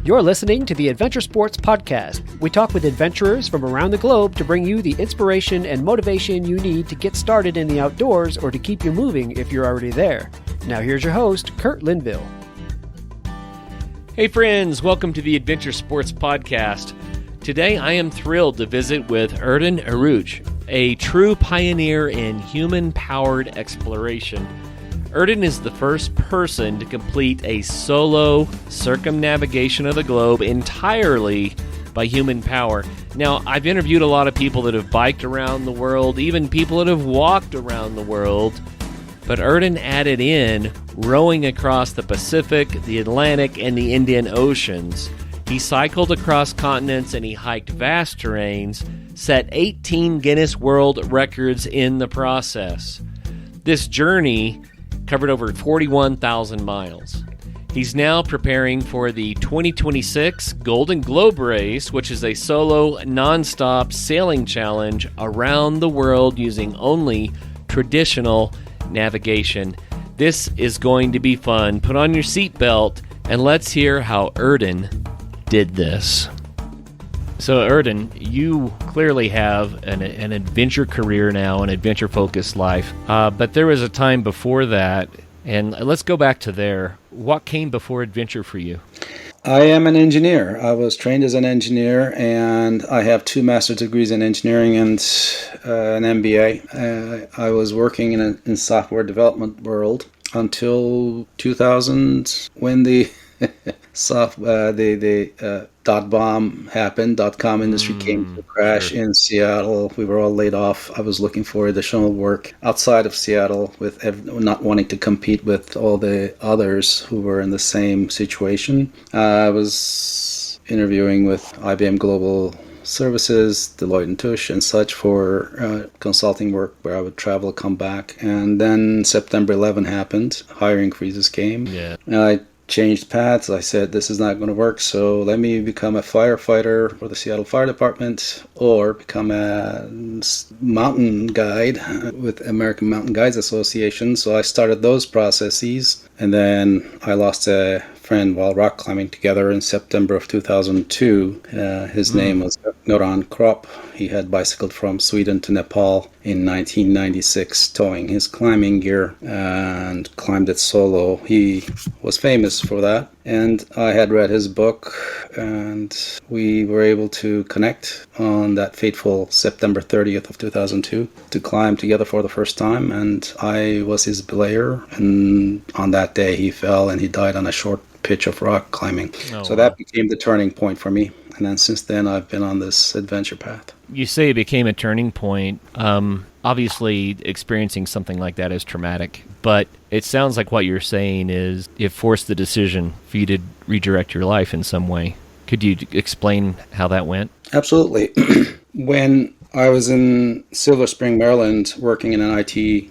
You're listening to the Adventure Sports Podcast. We talk with adventurers from around the globe to bring you the inspiration and motivation you need to get started in the outdoors or to keep you moving if you're already there. Now here's your host, Kurt Linville. Hey friends, welcome to the Adventure Sports Podcast. Today I am thrilled to visit with Erden Eruc, a true pioneer in human-powered exploration. Erden is the first person to complete a solo circumnavigation of the globe entirely by human power. Now, I've interviewed a lot of people that have biked around the world, even people that have walked around the world, but Erden added in rowing across the Pacific, the Atlantic, and the Indian Oceans. He cycled across continents and he hiked vast terrains, set 18 Guinness World Records in the process. This journey covered over 41,000 miles. He's now preparing for the 2026 Golden Globe Race, which is a solo, non-stop sailing challenge around the world using only traditional navigation. This is going to be fun. Put on your seatbelt and let's hear how Erden did this. So Erden, you clearly have an adventure career now, an adventure-focused life, but there was a time before that, and let's go back to there. What came before adventure for you? I am an engineer. I was trained as an engineer, and I have 2 master's degrees in engineering and an MBA. I was working in software development world until 2000 when the dot-bomb happened. Dot-com industry came to a crash in Seattle. We were all laid off. I was looking for additional work outside of Seattle with not wanting to compete with all the others who were in the same situation. I was interviewing with IBM Global Services, Deloitte & Touche, and such for consulting work where I would travel, come back. And then September 11 happened. Hiring freezes came. Yeah. And I changed paths. I said, this is not going to work, so let me become a firefighter for the Seattle Fire Department or become a mountain guide with American Mountain Guides Association. So I started those processes, and then I lost a friend while rock climbing together in September of 2002. His name was Göran Kropp. He had bicycled from Sweden to Nepal in 1996, towing his climbing gear and climbed it solo. He was famous for that. And I had read his book, and we were able to connect on that fateful September 30th of 2002 to climb together for the first time. And I was his belayer. And on that day, he fell and he died on a short pitch of rock climbing. So that became the turning point for me. And then since then, I've been on this adventure path. You say it became a turning point. Obviously, experiencing something like that is traumatic, but it sounds like what you're saying is it forced the decision for you to redirect your life in some way. Could you explain how that went? Absolutely. When I was in Silver Spring, Maryland, working in an IT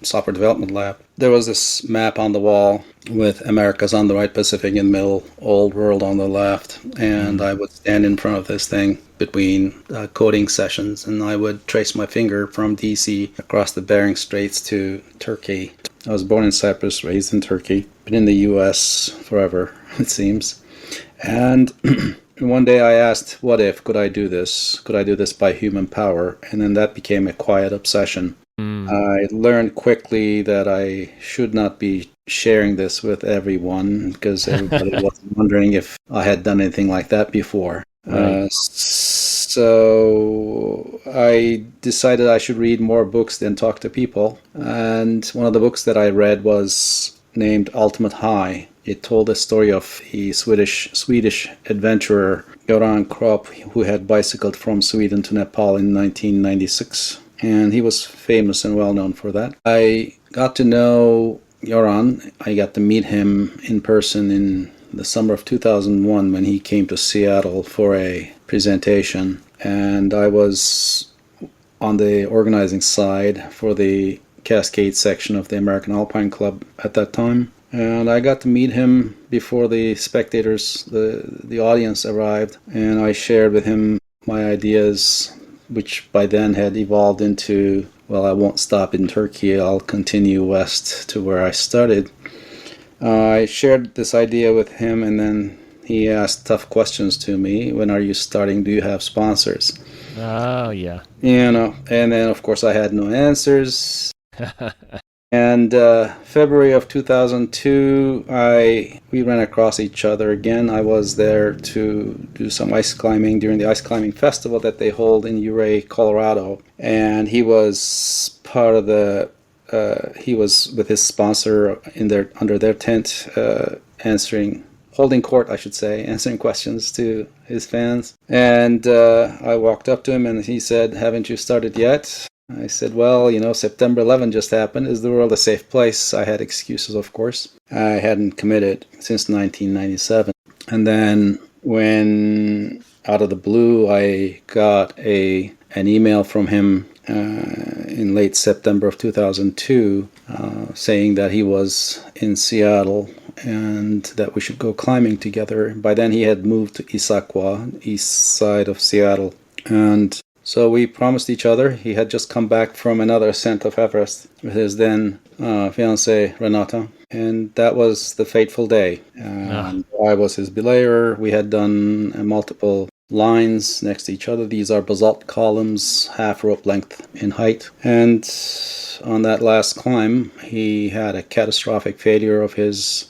software development lab, there was this map on the wall with Americas on the right, Pacific in the middle, Old World on the left, and I would stand in front of this thing between coding sessions, and I would trace my finger from DC across the Bering Straits to Turkey. I was born in Cyprus, raised in Turkey, been in the US forever, it seems. And one day I asked, what if, could I do this? Could I do this by human power? And then that became a quiet obsession. I learned quickly that I should not be sharing this with everyone because everybody was wondering if I had done anything like that before. Right. So I decided I should read more books than talk to people. And one of the books that I read was named Ultimate High. It told the story of the Swedish adventurer Göran Kropp, who had bicycled from Sweden to Nepal in 1996. And he was famous and well known for that. I got to know Göran. I got to meet him in person in the summer of 2001 when he came to Seattle for a presentation. And I was on the organizing side for the Cascade section of the American Alpine Club at that time. And I got to meet him before the spectators, the audience arrived. And I shared with him my ideas, which by then had evolved into, well, I won't stop in Turkey, I'll continue west to where I started. I shared this idea with him, and then He asked tough questions to me. When are you starting? Do you have sponsors? Oh, yeah. And then of course I had no answers. And February of 2002, we ran across each other again. I was there to do some ice climbing during the ice climbing festival that they hold in Ouray, Colorado. And he was part of the. He was with his sponsor under their tent, holding court, I should say, answering questions to his fans. And I walked up to him and he said, "Haven't you started yet?" I said, "Well, September 11 just happened. Is the world a safe place?" I had excuses, of course. I hadn't committed since 1997. And then when out of the blue, I got an email from him in late September of 2002 saying that he was in Seattle and that we should go climbing together. By then he had moved to Issaquah, east side of Seattle. And so we promised each other. He had just come back from another ascent of Everest with his then fiancée, Renata. And that was the fateful day. I was his belayer. We had done multiple lines next to each other. These are basalt columns, half rope length in height. And on that last climb, he had a catastrophic failure of his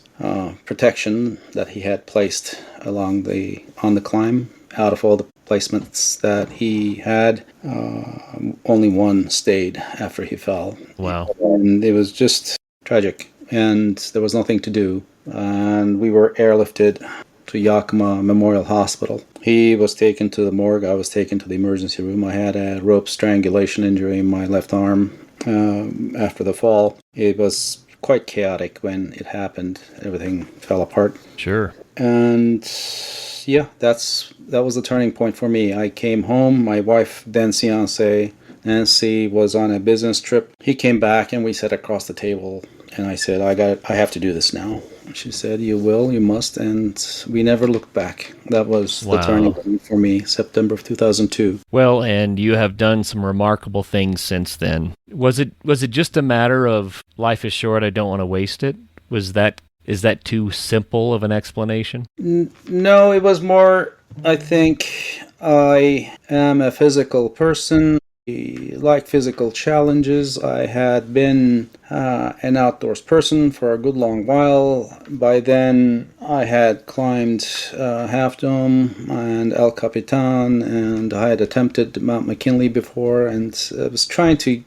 protection that he had placed on the climb. Out of all the placements that he had, only one stayed after he fell. Wow. And it was just tragic, and there was nothing to do. And we were airlifted to Yakima Memorial Hospital. He was taken to the morgue. I was taken to the emergency room. I had a rope strangulation injury in my left arm after the fall. It was quite chaotic when it happened. Everything fell apart. Sure. And yeah, that was the turning point for me. I came home. My wife, then fiancée, Nancy, was on a business trip. He came back and we sat across the table. And I said, I have to do this now. She said, "You will, you must." And we never looked back. That was the turning point for me, September of 2002. Well, and you have done some remarkable things since then. Was it just a matter of life is short, I don't want to waste it? Is that too simple of an explanation? No, it was more, I think I am a physical person. I like physical challenges. I had been an outdoors person for a good long while. By then, I had climbed Half Dome and El Capitan, and I had attempted Mount McKinley before, and I was trying to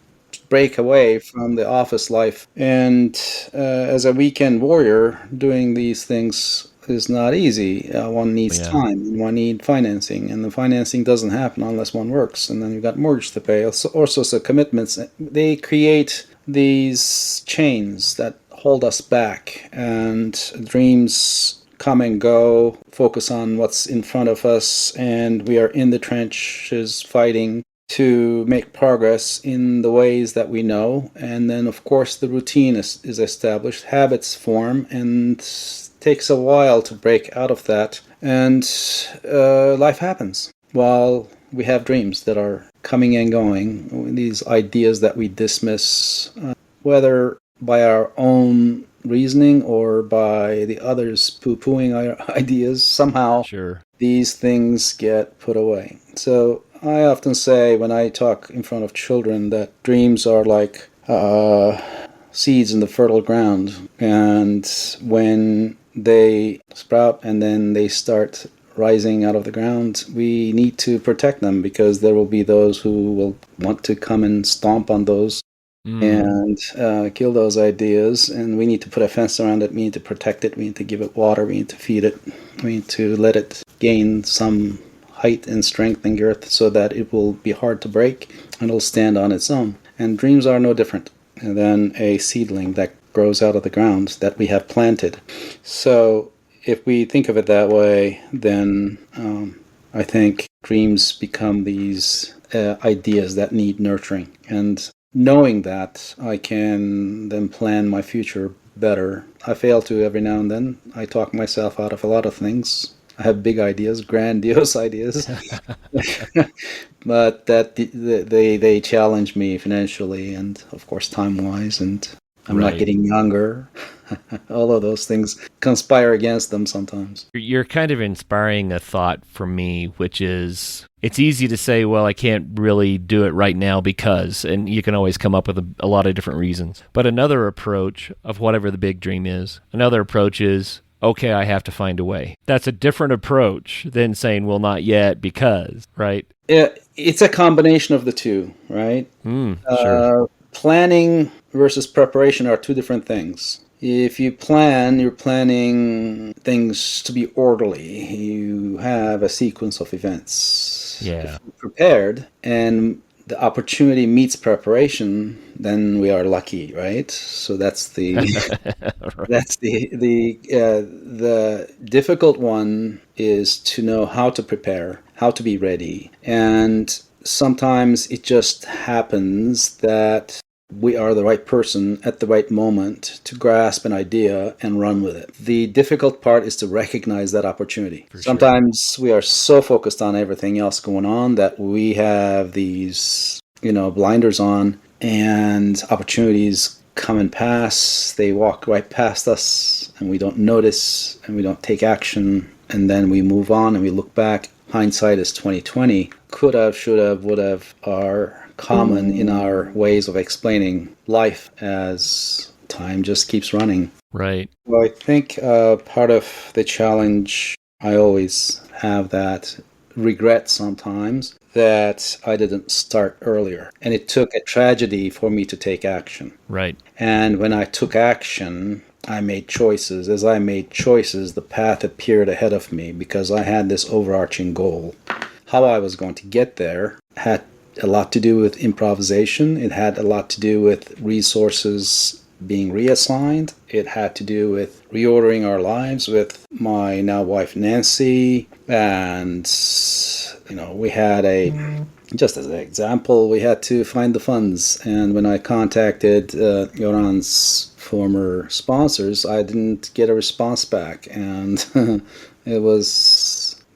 break away from the office life. And as a weekend warrior, doing these things is not easy. One needs time, and one needs financing, and the financing doesn't happen unless one works. And then you've got mortgage to pay, all sorts of commitments. They create these chains that hold us back, and dreams come and go, focus on what's in front of us, and we are in the trenches fighting to make progress in the ways that we know. And then, of course, the routine is established, habits form, and takes a while to break out of that. And life happens while we have dreams that are coming and going, these ideas that we dismiss, whether by our own reasoning or by the others poo-pooing our ideas. Somehow these things get put away. So I often say when I talk in front of children that dreams are like seeds in the fertile ground, and when they sprout and then they start rising out of the ground, we need to protect them, because there will be those who will want to come and stomp on those and kill those ideas, and we need to put a fence around it. We need to protect it. We need to give it water. We need to feed it. We need to let it gain some height and strength and girth so that it will be hard to break and it'll stand on its own. And dreams are no different than a seedling that grows out of the ground that we have planted. So if we think of it that way, then I think dreams become these ideas that need nurturing. And knowing that, I can then plan my future better. I fail to every now and then. I talk myself out of a lot of things. I have big ideas, grandiose ideas, but that they challenge me financially and, of course, time-wise, and I'm not getting younger. All of those things conspire against them sometimes. You're kind of inspiring a thought for me, which is it's easy to say, well, I can't really do it right now because, and you can always come up with a lot of different reasons. But another approach of whatever the big dream is, another approach is, okay, I have to find a way. That's a different approach than saying, well, not yet because, right? It's a combination of the two, right? Sure. Planning versus preparation are two different things. If you plan, you're planning things to be orderly. You have a sequence of events. Yeah. If you're prepared and the opportunity meets preparation, then we are lucky, right? So that's the Right. that's the difficult one is to know how to prepare, how to be ready, and sometimes it just happens that we are the right person at the right moment to grasp an idea and run with it. The difficult part is to recognize that opportunity. For sure. Sometimes we are so focused on everything else going on that we have these, blinders on, and opportunities come and pass. They walk right past us and we don't notice and we don't take action, and then we move on and we look back. Hindsight is 2020. Could have, should have, would have are common in our ways of explaining life as time just keeps running. Right. Well, I think part of the challenge, I always have that regret sometimes that I didn't start earlier. And it took a tragedy for me to take action. Right. And when I took action, I made choices. As I made choices, the path appeared ahead of me because I had this overarching goal. How I was going to get there had a lot to do with improvisation. It had a lot to do with resources being reassigned. It had to do with reordering our lives with my now wife Nancy. And, we had just as an example, we had to find the funds. And when I contacted Yoran's former sponsors, I didn't get a response back. And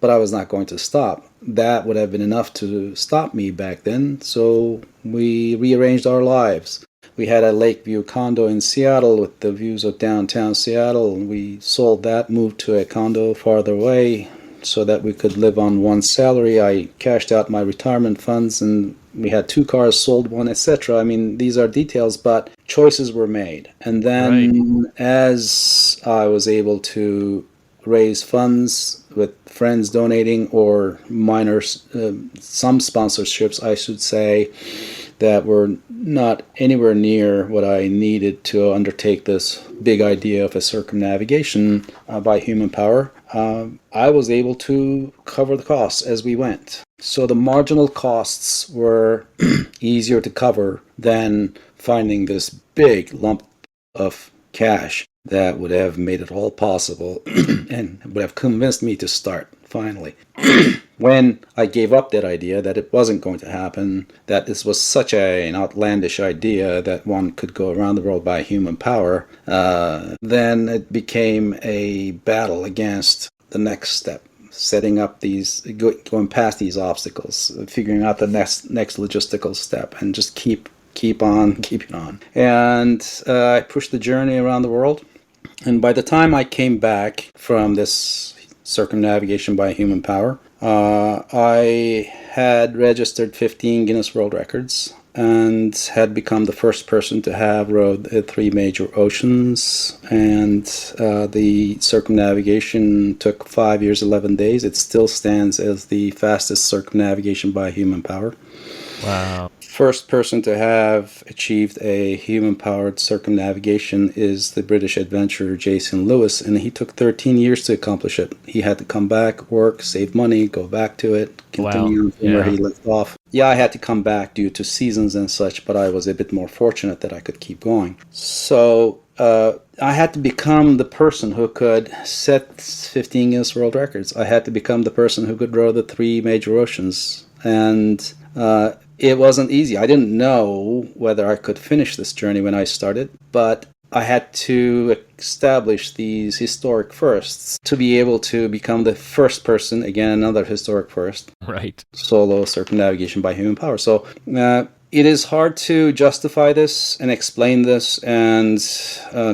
but I was not going to stop. That would have been enough to stop me back then. So we rearranged our lives. We had a Lakeview condo in Seattle with the views of downtown Seattle. We sold that, moved to a condo farther away so that we could live on one salary. I cashed out my retirement funds and we had 2 cars, sold one, etc. I mean, these are details, but choices were made. And then as I was able to raise funds with friends donating or minor, some sponsorships, I should say, that were not anywhere near what I needed to undertake this big idea of a circumnavigation by human power. I was able to cover the costs as we went. So the marginal costs were easier to cover than finding this big lump of cash that would have made it all possible and would have convinced me to start finally. When I gave up that idea that it wasn't going to happen, that this was such an outlandish idea that one could go around the world by human power, then it became a battle against the next step, setting up going past these obstacles, figuring out the next logistical step, and just keep on keeping on. And I pushed the journey around the world. And by the time I came back from this circumnavigation by human power, I had registered 15 Guinness World Records and had become the first person to have rowed 3 major oceans. And the circumnavigation took 5 years, 11 days. It still stands as the fastest circumnavigation by human power. Wow. First person to have achieved a human-powered circumnavigation is the British adventurer Jason Lewis, and he took 13 years to accomplish it. He had to come back, work, save money, go back to it, continue where he left off. Yeah, I had to come back due to seasons and such, but I was a bit more fortunate that I could keep going. So I had to become the person who could set 15 Guinness World Records. I had to become the person who could row the 3 major oceans. And it wasn't easy. I didn't know whether I could finish this journey when I started, but I had to establish these historic firsts to be able to become the first person, again, another historic first. Right. Solo circumnavigation by human power. So It is hard to justify this and explain this and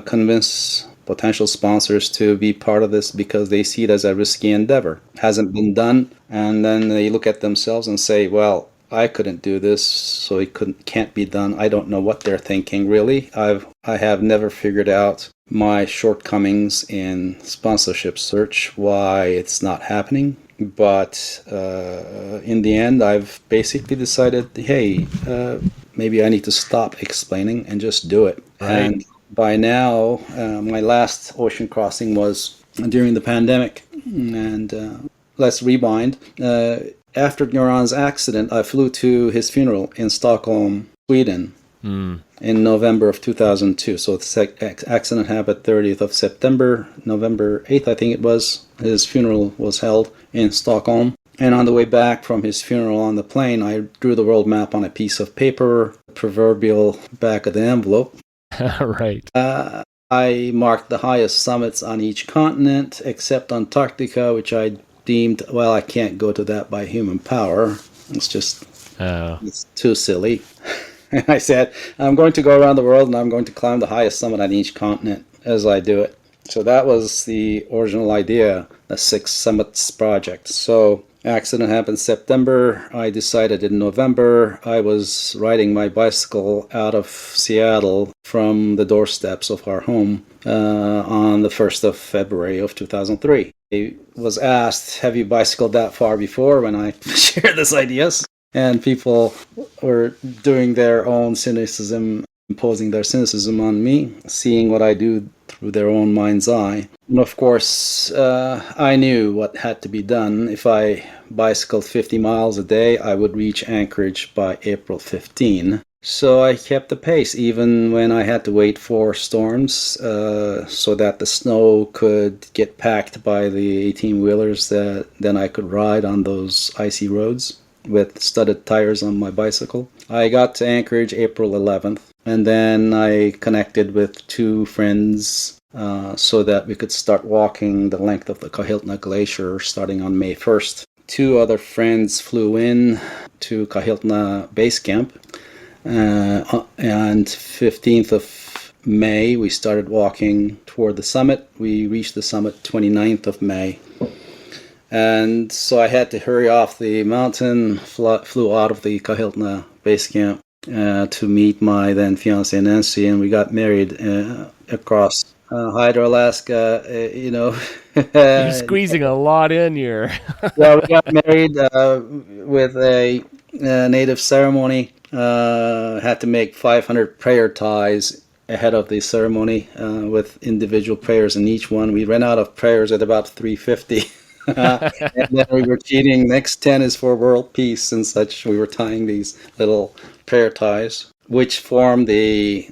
convince potential sponsors to be part of this because they see it as a risky endeavor. Hasn't been done, and then they look at themselves and say, well, I couldn't do this, so it can't be done. I don't know what they're thinking, really. I have never figured out my shortcomings in sponsorship search, why it's not happening. But in the end, I've basically decided, hey, maybe I need to stop explaining and just do it. Right. And by now, my last ocean crossing was during the pandemic. And let's rewind. After Göran's accident, I flew to his funeral in Stockholm, Sweden, in November of 2002. So the accident happened 30th of September, November 8th, I think it was. His funeral was held in Stockholm. And on the way back from his funeral on the plane, I drew the world map on a piece of paper, proverbial back of the envelope. Right. I marked the highest summits on each continent, except Antarctica, which I deemed, well, I can't go to that by human power. It's just, it's too silly. And I said, I'm going to go around the world and I'm going to climb the highest summit on each continent as I do it. So that was the original idea, the 6 Summits project. So accident happened September. I decided in November I was riding my bicycle out of Seattle from the doorsteps of our home on the 1st of February of 2003. I was asked, have you bicycled that far before, when I shared this ideas? And people were doing their own cynicism, imposing their cynicism on me, seeing what I do through their own mind's eye. And of course, I knew what had to be done. If I bicycled 50 miles a day, I would reach Anchorage by April 15. So I kept the pace, even when I had to wait for storms, so that the snow could get packed by the 18-wheelers that then I could ride on those icy roads with studded tires on my bicycle. I got to Anchorage April 11th, and then I connected with 2 friends so that we could start walking the length of the Kahiltna Glacier starting on May 1st. 2 other friends flew in to Kahiltna Base Camp, and 15th of May we started walking toward the summit. We reached the summit 29th of May. And so I had to hurry off the mountain, flew out of the Kahiltna Base Camp to meet my then fiancée Nancy, and we got married across Hydro, Alaska, You're squeezing a lot in here. Well, we got married with a native ceremony. Had to make 500 prayer ties ahead of the ceremony with individual prayers in each one. We ran out of prayers at about 350. And then we were cheating. Next 10 is for world peace and such. We were tying these little prayer ties, which formed the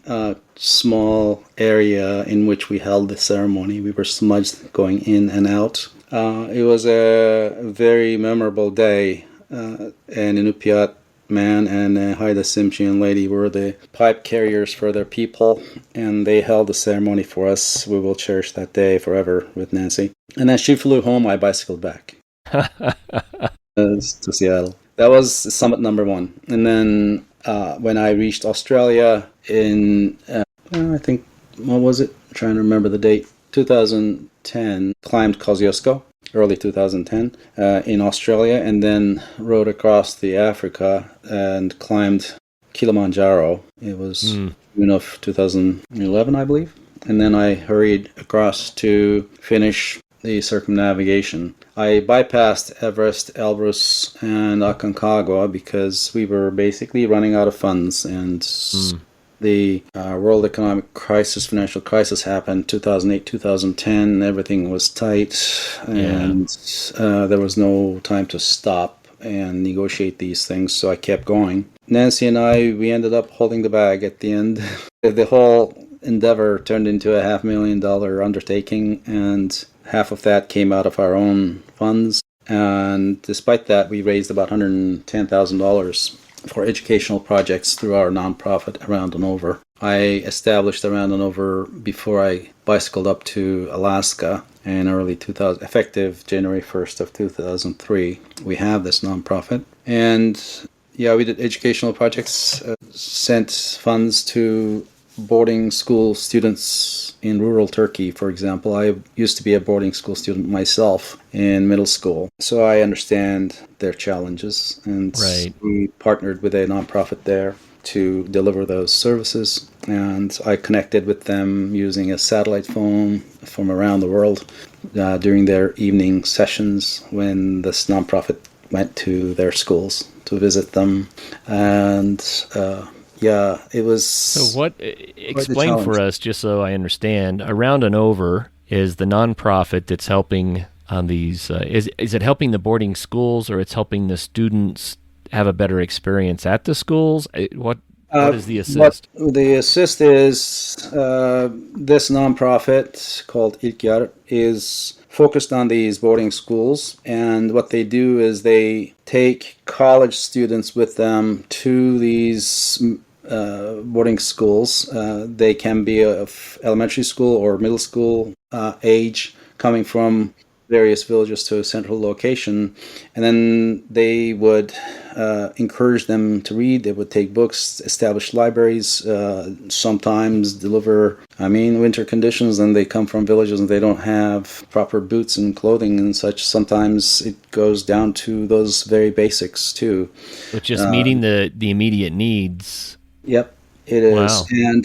small area in which we held the ceremony. We were smudged going in and out. It was a very memorable day. An Inupiat man and a Haida Tsimshian lady were the pipe carriers for their people, and they held the ceremony for us. We will cherish that day forever with Nancy. And then she flew home, I bicycled back to Seattle. That was summit number 1. And then when I reached Australia in, I think, what was it? I'm trying to remember the date. 2010, climbed Kosciuszko, early 2010, in Australia, and then rode across the Africa and climbed Kilimanjaro. It was June of 2011, I believe. And then I hurried across to finish the circumnavigation. I bypassed Everest, Elbrus, and Aconcagua because we were basically running out of funds, and the world economic crisis, financial crisis happened 2008, 2010. Everything was tight, and there was no time to stop and negotiate these things, so I kept going. Nancy and I, we ended up holding the bag at the end. The whole endeavor turned into a $500,000 undertaking, and half of that came out of our own funds. And despite that, we raised about $110,000 for educational projects through our nonprofit Around and Over. I established Around and Over before I bicycled up to Alaska in early 2000, effective January 1st of 2003. We have this nonprofit. And Yeah, we did educational projects, sent funds to boarding school students in rural Turkey, for example. I used to be a boarding school student myself in middle school, so I understand their challenges. And Right. we partnered with a nonprofit there to deliver those services. And I connected with them using a satellite phone from around the world during their evening sessions when this nonprofit went to their schools to visit them. And yeah, it was So what, quite the explain for challenge. us, just so I understand, Around and Over is the nonprofit that's helping on these, is it helping the boarding schools, or it's helping the students have a better experience at the schools? What is the What assist? the assist is, this nonprofit called İlker is focused on these boarding schools, and what they do is they take college students with them to these boarding schools. They can be of elementary school or middle school age, coming from various villages to a central location, and then they would encourage them to read. They would take books, establish libraries, sometimes deliver, winter conditions, and they come from villages and they don't have proper boots and clothing and such. Sometimes it goes down to those very basics too. With just meeting the immediate needs. Yep, it is. Wow. And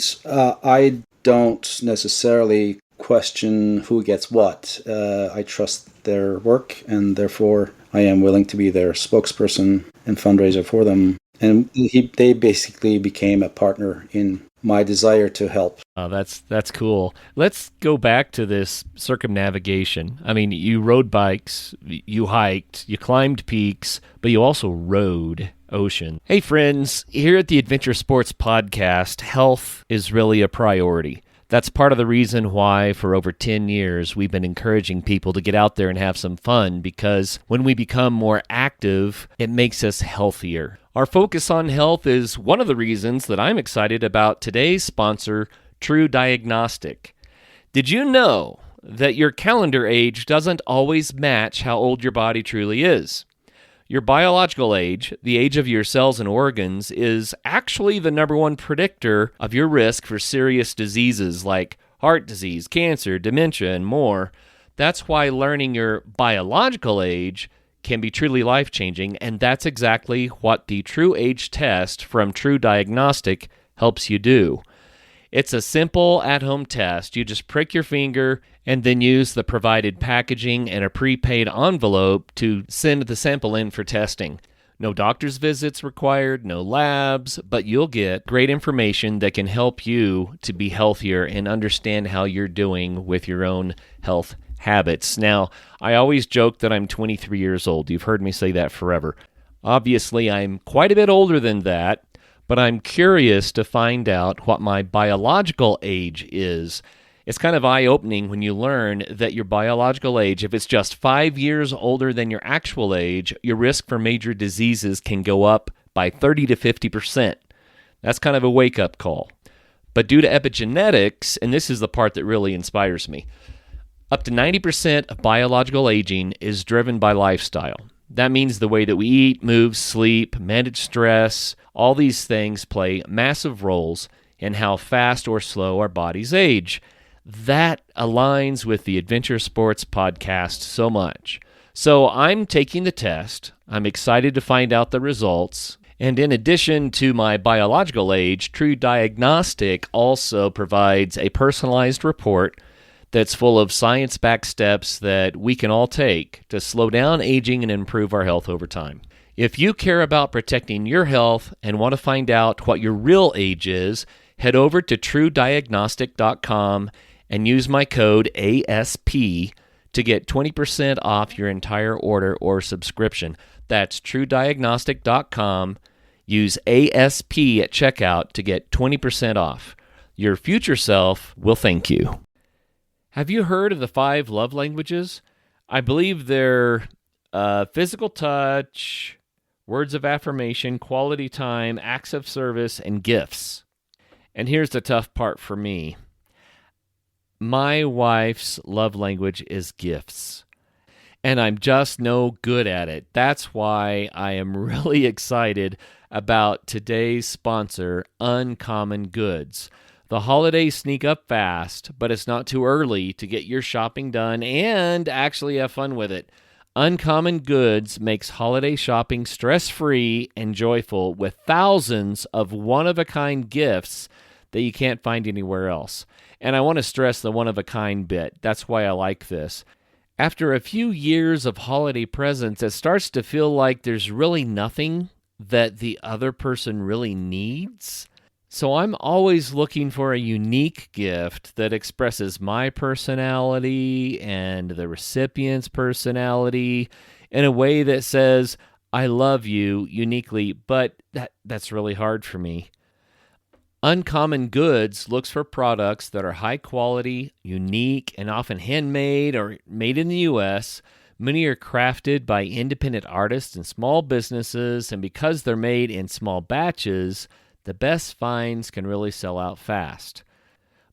I don't necessarily question who gets what. I trust their work, and therefore I am willing to be their spokesperson and fundraiser for them. And they basically became a partner in my desire to help. Oh, that's cool. Let's go back to this circumnavigation. I mean, you rode bikes, you hiked, you climbed peaks, but you also rode ocean. Hey friends, here at the Adventure Sports Podcast, health is really a priority. That's part of the reason why for over 10 years we've been encouraging people to get out there and have some fun, because when we become more active, it makes us healthier. Our focus on health is one of the reasons that I'm excited about today's sponsor, True Diagnostic. Did you know that your calendar age doesn't always match how old your body truly is? Your biological age, the age of your cells and organs, is actually the number one predictor of your risk for serious diseases like heart disease, cancer, dementia, and more. That's why learning your biological age can be truly life-changing, and that's exactly what the True Age test from True Diagnostic helps you do. It's a simple at-home test. You just prick your finger and then use the provided packaging and a prepaid envelope to send the sample in for testing. No doctor's visits required, no labs, but you'll get great information that can help you to be healthier and understand how you're doing with your own health habits. Now, I always joke that I'm 23 years old. You've heard me say that forever. Obviously, I'm quite a bit older than that, but I'm curious to find out what my biological age is. It's kind of eye-opening when you learn that your biological age, if it's just 5 years older than your actual age, your risk for major diseases can go up by 30 to 50%. That's kind of a wake-up call. But due to epigenetics, and this is the part that really inspires me, up to 90% of biological aging is driven by lifestyle. That means the way that we eat, move, sleep, manage stress, all these things play massive roles in how fast or slow our bodies age. That aligns with the Adventure Sports Podcast so much. So I'm taking the test. I'm excited to find out the results. And in addition to my biological age, True Diagnostic also provides a personalized report that's full of science-backed steps that we can all take to slow down aging and improve our health over time. If you care about protecting your health and want to find out what your real age is, head over to truediagnostic.com and use my code ASP to get 20% off your entire order or subscription. That's truediagnostic.com. Use ASP at checkout to get 20% off. Your future self will thank you. Have you heard of the 5 love languages? I believe they're physical touch, words of affirmation, quality time, acts of service, and gifts. And here's the tough part for me. My wife's love language is gifts. and I'm just no good at it. That's why I am really excited about today's sponsor, Uncommon Goods. The holidays sneak up fast, but it's not too early to get your shopping done and actually have fun with it. Uncommon Goods makes holiday shopping stress-free and joyful with thousands of one-of-a-kind gifts that you can't find anywhere else. And I want to stress the one-of-a-kind bit. That's why I like this. After a few years of holiday presents, it starts to feel like there's really nothing that the other person really needs. So I'm always looking for a unique gift that expresses my personality and the recipient's personality in a way that says, I love you uniquely, but that's really hard for me. Uncommon Goods looks for products that are high quality, unique, and often handmade or made in the U.S. Many are crafted by independent artists and small businesses, and because they're made in small batches, the best finds can really sell out fast.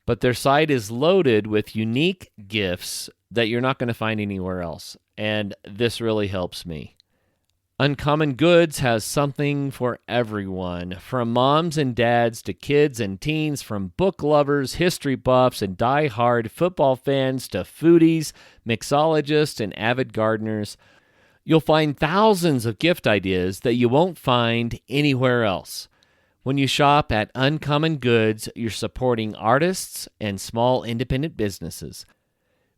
But their site is loaded with unique gifts that you're not going to find anywhere else, and this really helps me. Uncommon Goods has something for everyone, from moms and dads to kids and teens, from book lovers, history buffs, and die-hard football fans to foodies, mixologists, and avid gardeners. You'll find thousands of gift ideas that you won't find anywhere else. When you shop at Uncommon Goods, you're supporting artists and small independent businesses.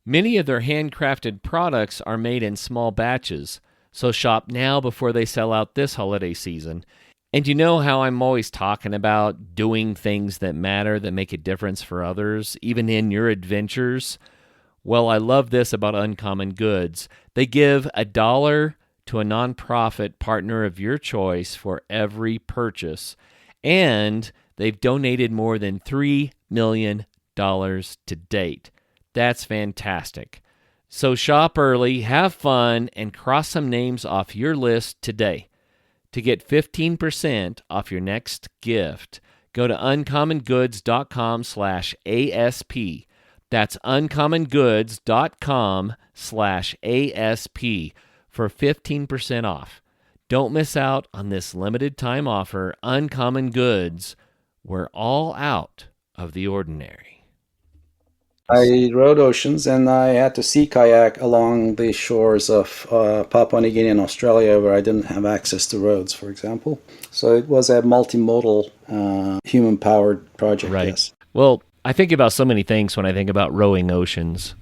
Many of their handcrafted products are made in small batches, so shop now before they sell out this holiday season. And you know how I'm always talking about doing things that matter, that make a difference for others, even in your adventures? Well, I love this about Uncommon Goods. They give $1 to a nonprofit partner of your choice for every purchase. And they've donated more than $3 million to date. That's fantastic. So shop early, have fun, and cross some names off your list today. To get 15% off your next gift, go to uncommongoods.com/ASP. That's uncommongoods.com/ASP for 15% off. Don't miss out on this limited time offer. Uncommon Goods. We're all out of the ordinary. I rode oceans, and I had to sea kayak along the shores of Papua New Guinea and Australia, where I didn't have access to roads, for example. So it was a multimodal, human-powered project, Right. yes. Well, I think about so many things when I think about rowing oceans.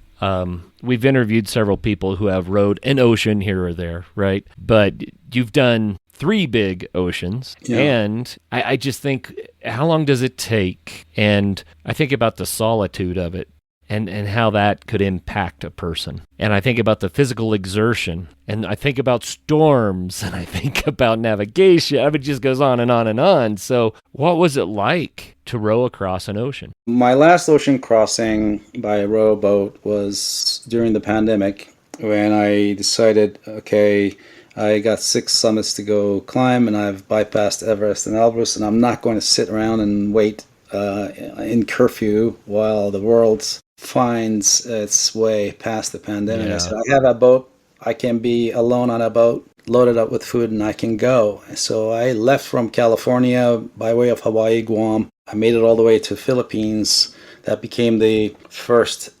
We've interviewed several people who have rowed an ocean here or there, right? But you've done 3 big oceans, Yeah. and I just think, how long does it take? And I think about the solitude of it and how that could impact a person. And I think about the physical exertion, and I think about storms, and I think about navigation. I mean, it just goes on and on and on. So what was it like to row across an ocean? My last ocean crossing by rowboat was during the pandemic, when I decided, okay, I got 6 summits to go climb, and I've bypassed Everest and Elbrus, and I'm not going to sit around and wait in curfew while the world finds its way past the pandemic. Yeah. I said, I have a boat. I can be alone on a boat, loaded up with food, and I can go. So I left from California by way of Hawaii, Guam. I made it all the way to Philippines. That became the first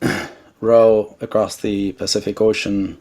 row across the Pacific Ocean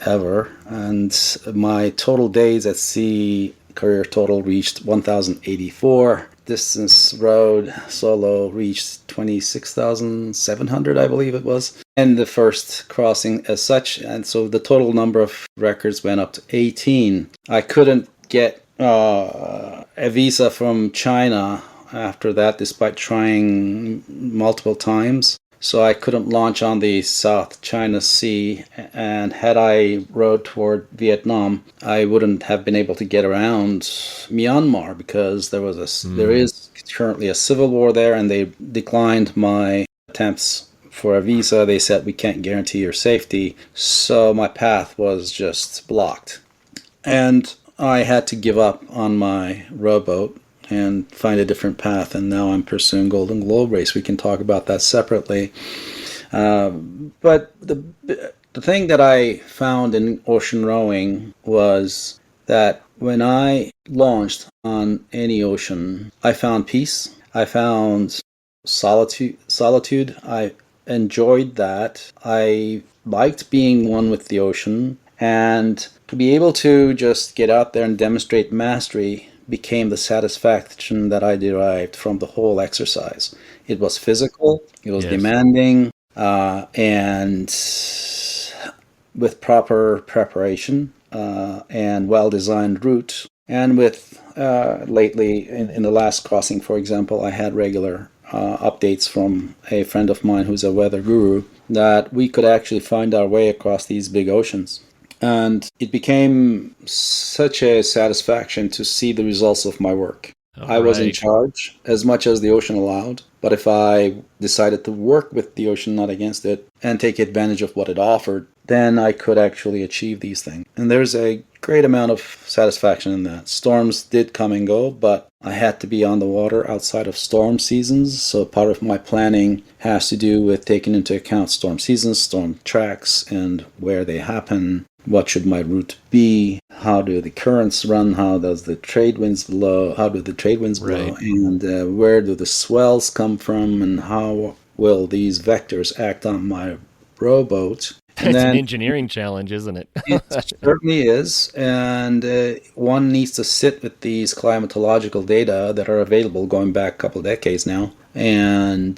ever. And my total days at sea career total reached 1,084. Distance rowed solo reached 26,700, I believe it was. And the first crossing as such. And so the total number of records went up to 18. I couldn't get a visa from China after that, despite trying multiple times. So I couldn't launch on the South China Sea, and had I rowed toward Vietnam, I wouldn't have been able to get around Myanmar, because there is currently a civil war there, and they declined my attempts for a visa. They said, we can't guarantee your safety. So my path was just blocked. And I had to give up on my rowboat and find a different path, and now I'm pursuing Golden Globe Race. We can talk about that separately. But The thing that I found in ocean rowing was that when I launched on any ocean, I found peace. I found solitude. I enjoyed that. I liked being one with the ocean, and to be able to just get out there and demonstrate mastery became the satisfaction that I derived from the whole exercise. It was physical, it was Yes. demanding, and with proper preparation and well-designed route, and with lately in the last crossing, for example, I had regular updates from a friend of mine who's a weather guru that we could actually find our way across these big oceans. And it became such a satisfaction to see the results of my work. All I was in right. charge as much as the ocean allowed, but if I decided to work with the ocean, not against it, and take advantage of what it offered, then I could actually achieve these things. And there's a great amount of satisfaction in that. Storms did come and go, but I had to be on the water outside of storm seasons, so part of my planning has to do with taking into account storm seasons, storm tracks, and where they happen. What should my route be? How do the currents run? How does the trade winds blow? How do the trade winds blow? Right. And where do the swells come from? And how will these vectors act on my rowboat? And It's an then engineering challenge, isn't it? it certainly is, and one needs to sit with these climatological data that are available going back a couple of decades now and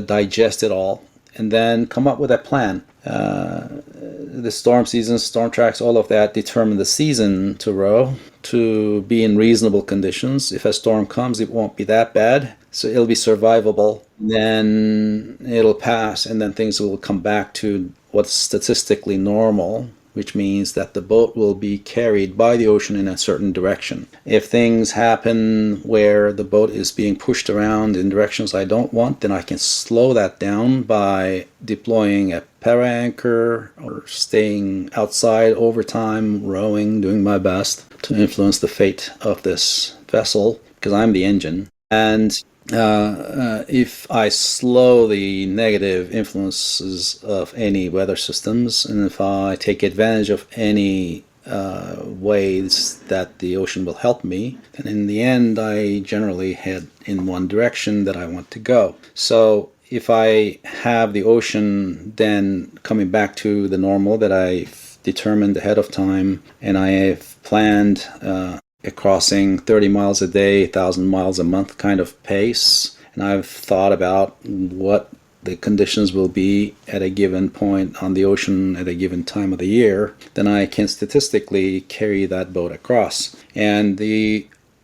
digest it all and then come up with a plan. The storm seasons, storm tracks, all of that determine the season to row to be in reasonable conditions. If a storm comes, it won't be that bad, so it'll be survivable. Then it'll pass, and then things will come back to what's statistically normal, which means that the boat will be carried by the ocean in a certain direction. If things happen where the boat is being pushed around in directions I don't want, then I can slow that down by deploying a para anchor or staying outside over time, rowing, doing my best to influence the fate of this vessel, because I'm the engine. And if I slow the negative influences of any weather systems, and if I take advantage of any ways that the ocean will help me, then in the end I generally head in one direction that I want to go. So if I have the ocean then coming back to the normal that I've determined ahead of time, and I have planned crossing 30 miles a day, 1,000 miles a month kind of pace, and I've thought about what the conditions will be at a given point on the ocean at a given time of the year, then I can statistically carry that boat across. And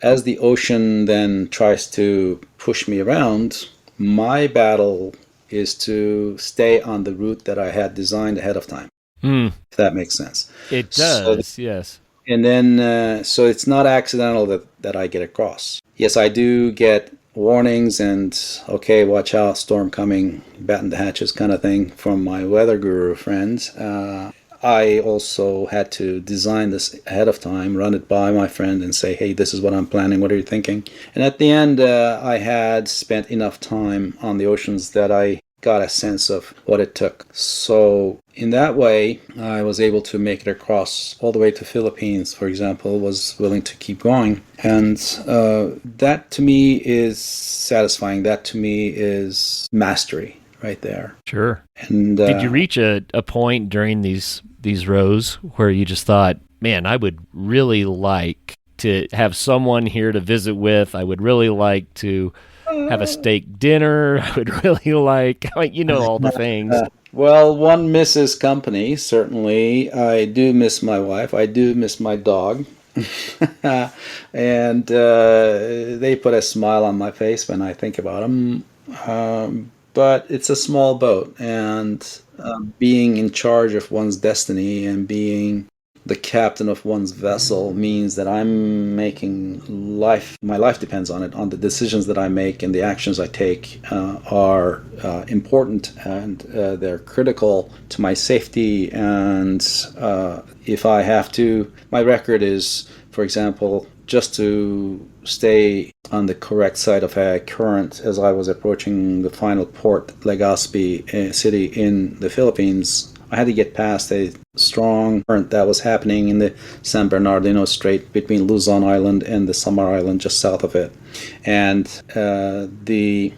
as the ocean then tries to push me around, my battle is to stay on the route that I had designed ahead of time, if that makes sense. It does, yes. And then, so it's not accidental that I get across. Yes, I do get warnings and, okay, watch out, storm coming, batten the hatches kind of thing from my weather guru friends. I also had to design this ahead of time, run it by my friend and say, hey, this is what I'm planning, what are you thinking? And at the end, I had spent enough time on the oceans that I got a sense of what it took. So in that way, I was able to make it across all the way to Philippines, for example, was willing to keep going. And that to me is satisfying. That to me is mastery right there. Sure. And did you reach a point during these rows where you just thought, man, I would really like to have someone here to visit with. I would really like to have a steak dinner. I would really like, all the things. Well, one misses company, certainly. I do miss my wife. I do miss my dog. And they put a smile on my face when I think about them. But it's a small boat, and being in charge of one's destiny and being the captain of one's vessel means that I'm making my life depends on it, on the decisions that I make, and the actions I take are important, and they're critical to my safety. And if I have to, my record is, for example, just to stay on the correct side of a current as I was approaching the final port, Legazpi city in the Philippines. I had to get past a strong current that was happening in the San Bernardino Strait between Luzon Island and the Samar Island just south of it. And the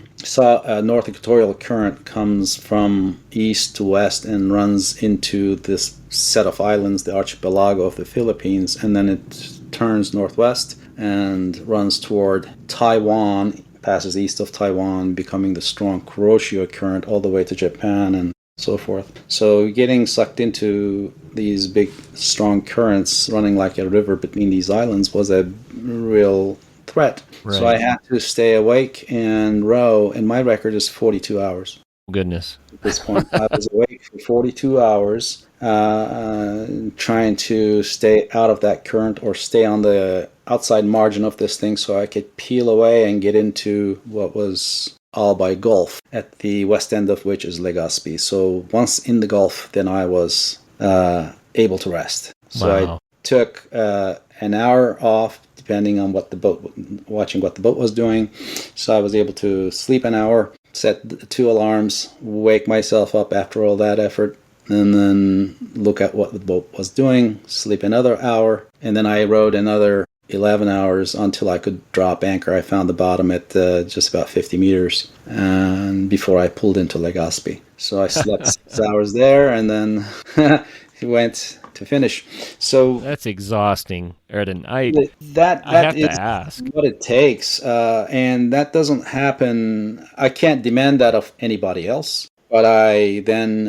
North Equatorial Current comes from east to west and runs into this set of islands, the archipelago of the Philippines, and then it turns northwest and runs toward Taiwan, passes east of Taiwan, becoming the strong Kuroshio Current all the way to Japan and so forth. So getting sucked into these big, strong currents running like a river between these islands was a real threat. Right. So I had to stay awake and row, and my record is 42 hours. Goodness. At this point, I was awake for 42 hours, trying to stay out of that current or stay on the outside margin of this thing so I could peel away and get into what was Albay Gulf, at the west end of which is Legazpi. So once in the Gulf, then I was able to rest. So wow. I took an hour off, depending on watching what the boat was doing. So I was able to sleep an hour, set 2 alarms, wake myself up after all that effort, and then look at what the boat was doing, sleep another hour, and then I rowed another 11 hours until I could drop anchor. I found the bottom at just about 50 meters, and before I pulled into Legazpi. So I slept 6 hours there, and then went to finish. So that's exhausting, Erden. I have to ask what it takes, and that doesn't happen. I can't demand that of anybody else, but I then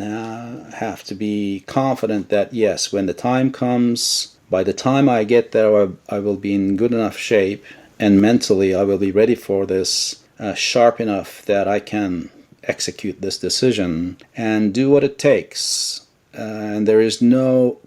have to be confident that yes, when the time comes, by the time I get there, I will be in good enough shape, and mentally I will be ready for this, sharp enough that I can execute this decision and do what it takes. And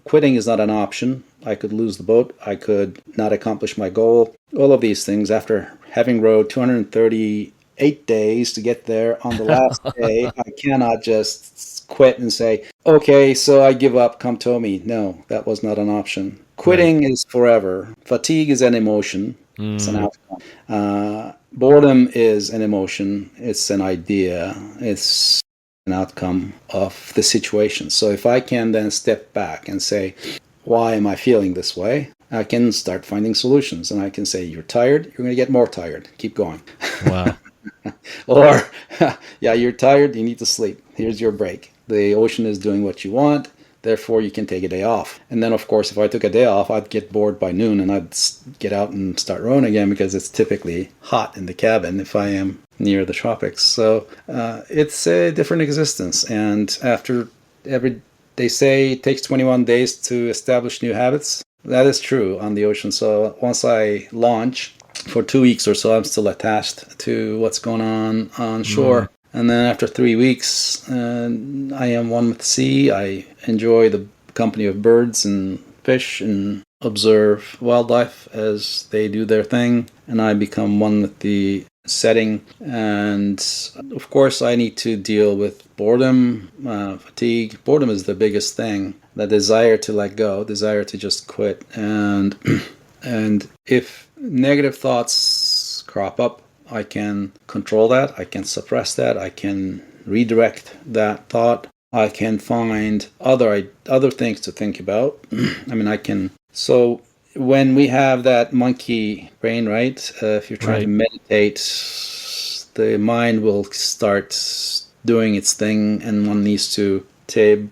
quitting is not an option. I could lose the boat. I could not accomplish my goal. All of these things, after having rowed 238 days to get there, on the last day, I cannot just quit and say, okay, so I give up, come to me. No, that was not an option. Quitting is forever. Fatigue is an emotion. It's an outcome. Boredom is an emotion. It's an idea. It's an outcome of the situation. So if I can then step back and say, why am I feeling this way? I can start finding solutions, and I can say, you're tired, you're going to get more tired. Keep going. Wow. Or, yeah, you're tired, you need to sleep. Here's your break. The ocean is doing what you want, therefore you can take a day off. And then, of course, if I took a day off, I'd get bored by noon, and I'd get out and start rowing again, because it's typically hot in the cabin if I am near the tropics. So it's a different existence. And they say it takes 21 days to establish new habits. That is true on the ocean. So once I launch, for 2 weeks or so, I'm still attached to what's going on shore. And then after 3 weeks, I am one with the sea. I enjoy the company of birds and fish and observe wildlife as they do their thing. And I become one with the setting. And of course, I need to deal with boredom, fatigue. Boredom is the biggest thing. The desire to let go, desire to just quit. And if negative thoughts crop up, I can control that. I can suppress that. I can redirect that thought. I can find other things to think about. I can. So when we have that monkey brain, right? If you're trying to meditate, the mind will start doing its thing, and one needs to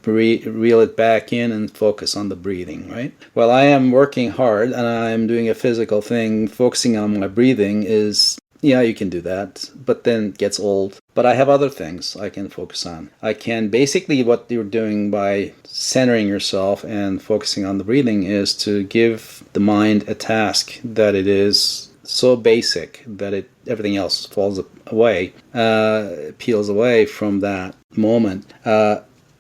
reel it back in and focus on the breathing, right? Well, I am working hard, and I'm doing a physical thing. Focusing on my breathing is, yeah, you can do that, but then it gets old. But I have other things I can focus on. I can basically, what you're doing by centering yourself and focusing on the breathing is to give the mind a task that it is so basic that everything else falls away, peels away from that moment.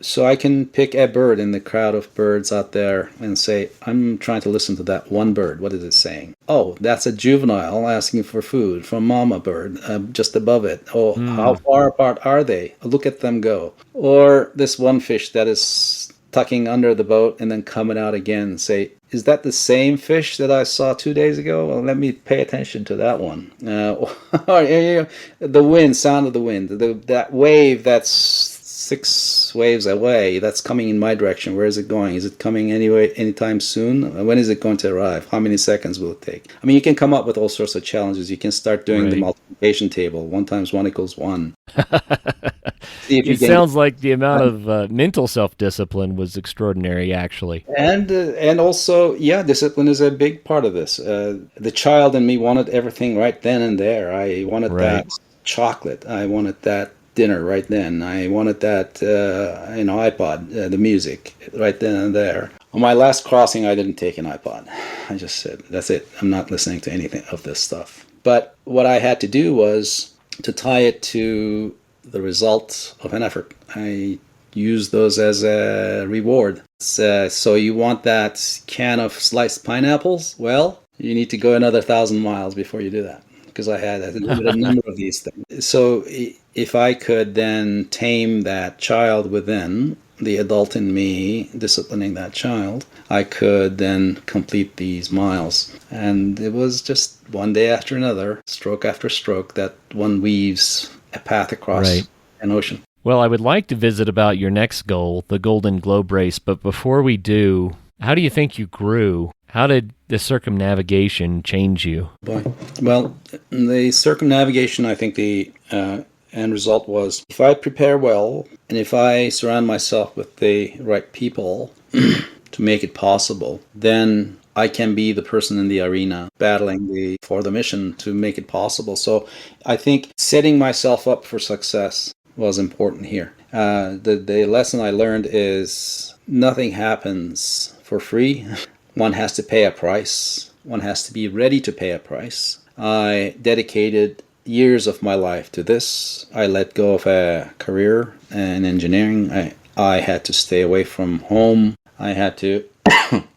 So I can pick a bird in the crowd of birds out there and say, I'm trying to listen to that one bird. What is it saying? Oh, that's a juvenile asking for food from mama bird just above it. Oh, how far apart are they? Look at them go. Or this one fish that is tucking under the boat and then coming out again and say, is that the same fish that I saw 2 days ago? Well, let me pay attention to that one. The wind, sound of the wind, that wave that's 6 waves away. That's coming in my direction. Where is it going? Is it coming anytime soon? When is it going to arrive? How many seconds will it take? I mean, you can come up with all sorts of challenges. You can start doing the multiplication table. 1 times 1 equals 1. See if it sounds like the amount of mental self-discipline was extraordinary, actually. And also, discipline is a big part of this. The child in me wanted everything right then and there. I wanted that chocolate. I wanted that dinner right then. I wanted that iPod, the music right then and there. On my last crossing, I didn't take an iPod. I just said, that's it. I'm not listening to anything of this stuff. But what I had to do was to tie it to the result of an effort. I use those as a reward. So you want that can of sliced pineapples? Well, you need to go another 1,000 miles before you do that, because I had a number of these things. So if I could then tame that child within, the adult in me disciplining that child, I could then complete these miles. And it was just one day after another, stroke after stroke, that one weaves a path across an ocean. Well, I would like to visit about your next goal, the Golden Globe race, but before we do, how do you think you grew? How did the circumnavigation change you? Well, the circumnavigation, I think the end result was, if I prepare well, and if I surround myself with the right people to make it possible, then I can be the person in the arena battling for the mission to make it possible. So I think setting myself up for success was important here. The lesson I learned is nothing happens for free. One has to pay a price. One has to be ready to pay a price. I dedicated years of my life to this. I let go of a career in engineering. I had to stay away from home. I had to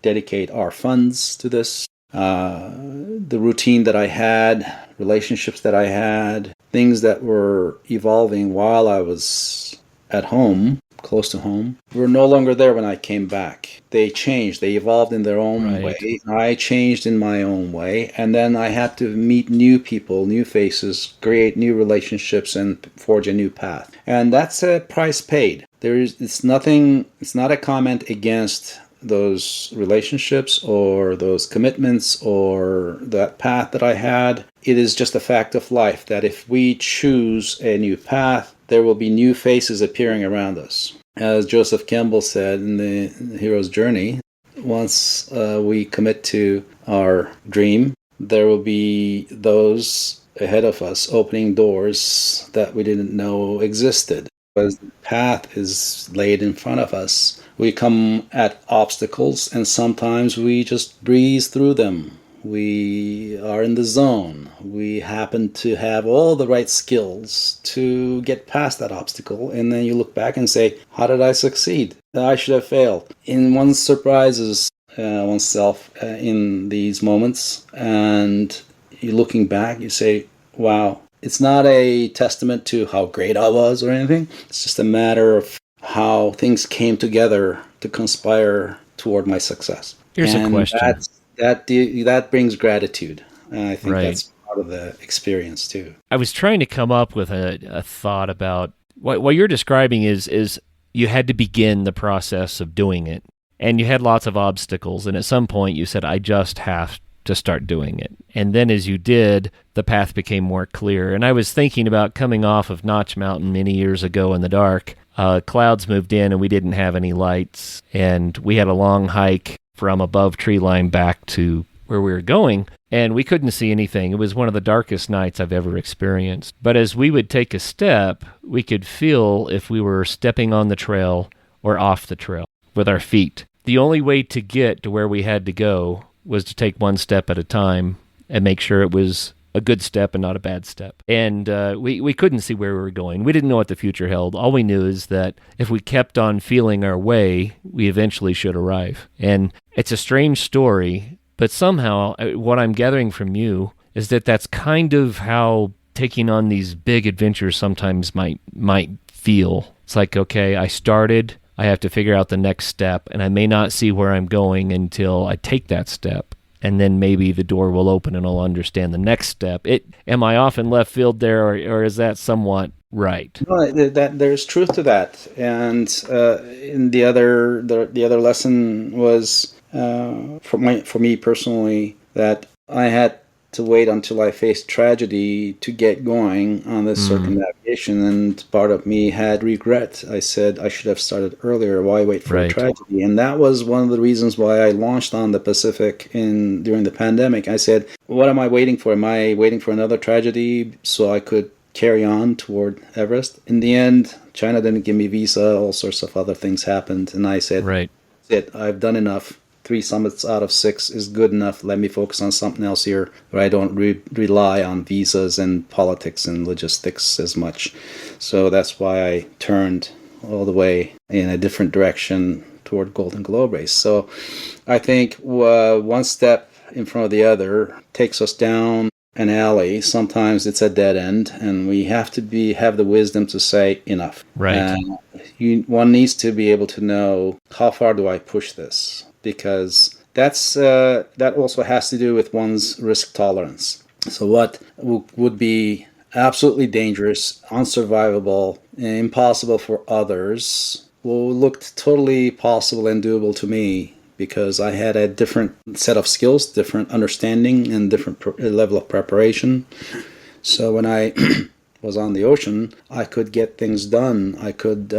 dedicate our funds to this. The routine that I had, relationships that I had, things that were evolving while I was at home, close to home, were no longer there when I came back. They changed. They evolved in their own way. I changed in my own way. And then I had to meet new people, new faces, create new relationships, and forge a new path. And that's a price paid. It's not a comment against those relationships or those commitments or that path that I had. It is just a fact of life that if we choose a new path, there will be new faces appearing around us. As Joseph Campbell said in the Hero's Journey, once we commit to our dream, there will be those ahead of us opening doors that we didn't know existed. As the path is laid in front of us, we come at obstacles, and sometimes we just breeze through them. We are in the zone. We happen to have all the right skills to get past that obstacle, and then you look back and say, how did I succeed? I should have failed. And one surprises oneself in these moments, and you're looking back, you say, wow. It's not a testament to how great I was or anything. It's just a matter of how things came together to conspire toward my success. Here's a question. That brings gratitude. And I think that's part of the experience too. I was trying to come up with a thought about what you're describing is you had to begin the process of doing it, and you had lots of obstacles, and at some point you said, I just have to start doing it. And then as you did, the path became more clear. And I was thinking about coming off of Notch Mountain many years ago in the dark. Clouds moved in and we didn't have any lights. And we had a long hike from above tree line back to where we were going. And we couldn't see anything. It was one of the darkest nights I've ever experienced. But as we would take a step, we could feel if we were stepping on the trail or off the trail with our feet. The only way to get to where we had to go was to take one step at a time and make sure it was a good step and not a bad step. And we couldn't see where we were going. We didn't know what the future held. All we knew is that if we kept on feeling our way, we eventually should arrive. And it's a strange story, but somehow what I'm gathering from you is that that's kind of how taking on these big adventures sometimes might feel. It's like, okay, I started, I have to figure out the next step, and I may not see where I'm going until I take that step, and then maybe the door will open and I'll understand the next step. Am I off in left field there, or is that somewhat Right. No, that there's truth to that, and in the other lesson was for me personally that I had to wait until I faced tragedy to get going on this circumnavigation, and part of me had regret. I said I should have started earlier. Why wait for a Right. tragedy? And that was one of the reasons why I launched on the Pacific during the pandemic. I said, what am I waiting for? Am I waiting for another tragedy so I could carry on toward Everest? In the end, China didn't give me visa. All sorts of other things happened, and I said, Right. "That's it. I've done enough. 3 summits out of 6 is good enough. Let me focus on something else here where I don't rely on visas and politics and logistics as much." So that's why I turned all the way in a different direction toward Golden Globe race. So I think one step in front of the other takes us down an alley. Sometimes it's a dead end, and we have to have the wisdom to say enough. Right. One needs to be able to know, how far do I push this? Because that also has to do with one's risk tolerance. So what would be absolutely dangerous, unsurvivable, impossible for others will look totally possible and doable to me, because I had a different set of skills, different understanding, and different level of preparation. So when I was on the ocean, I could get things done. I could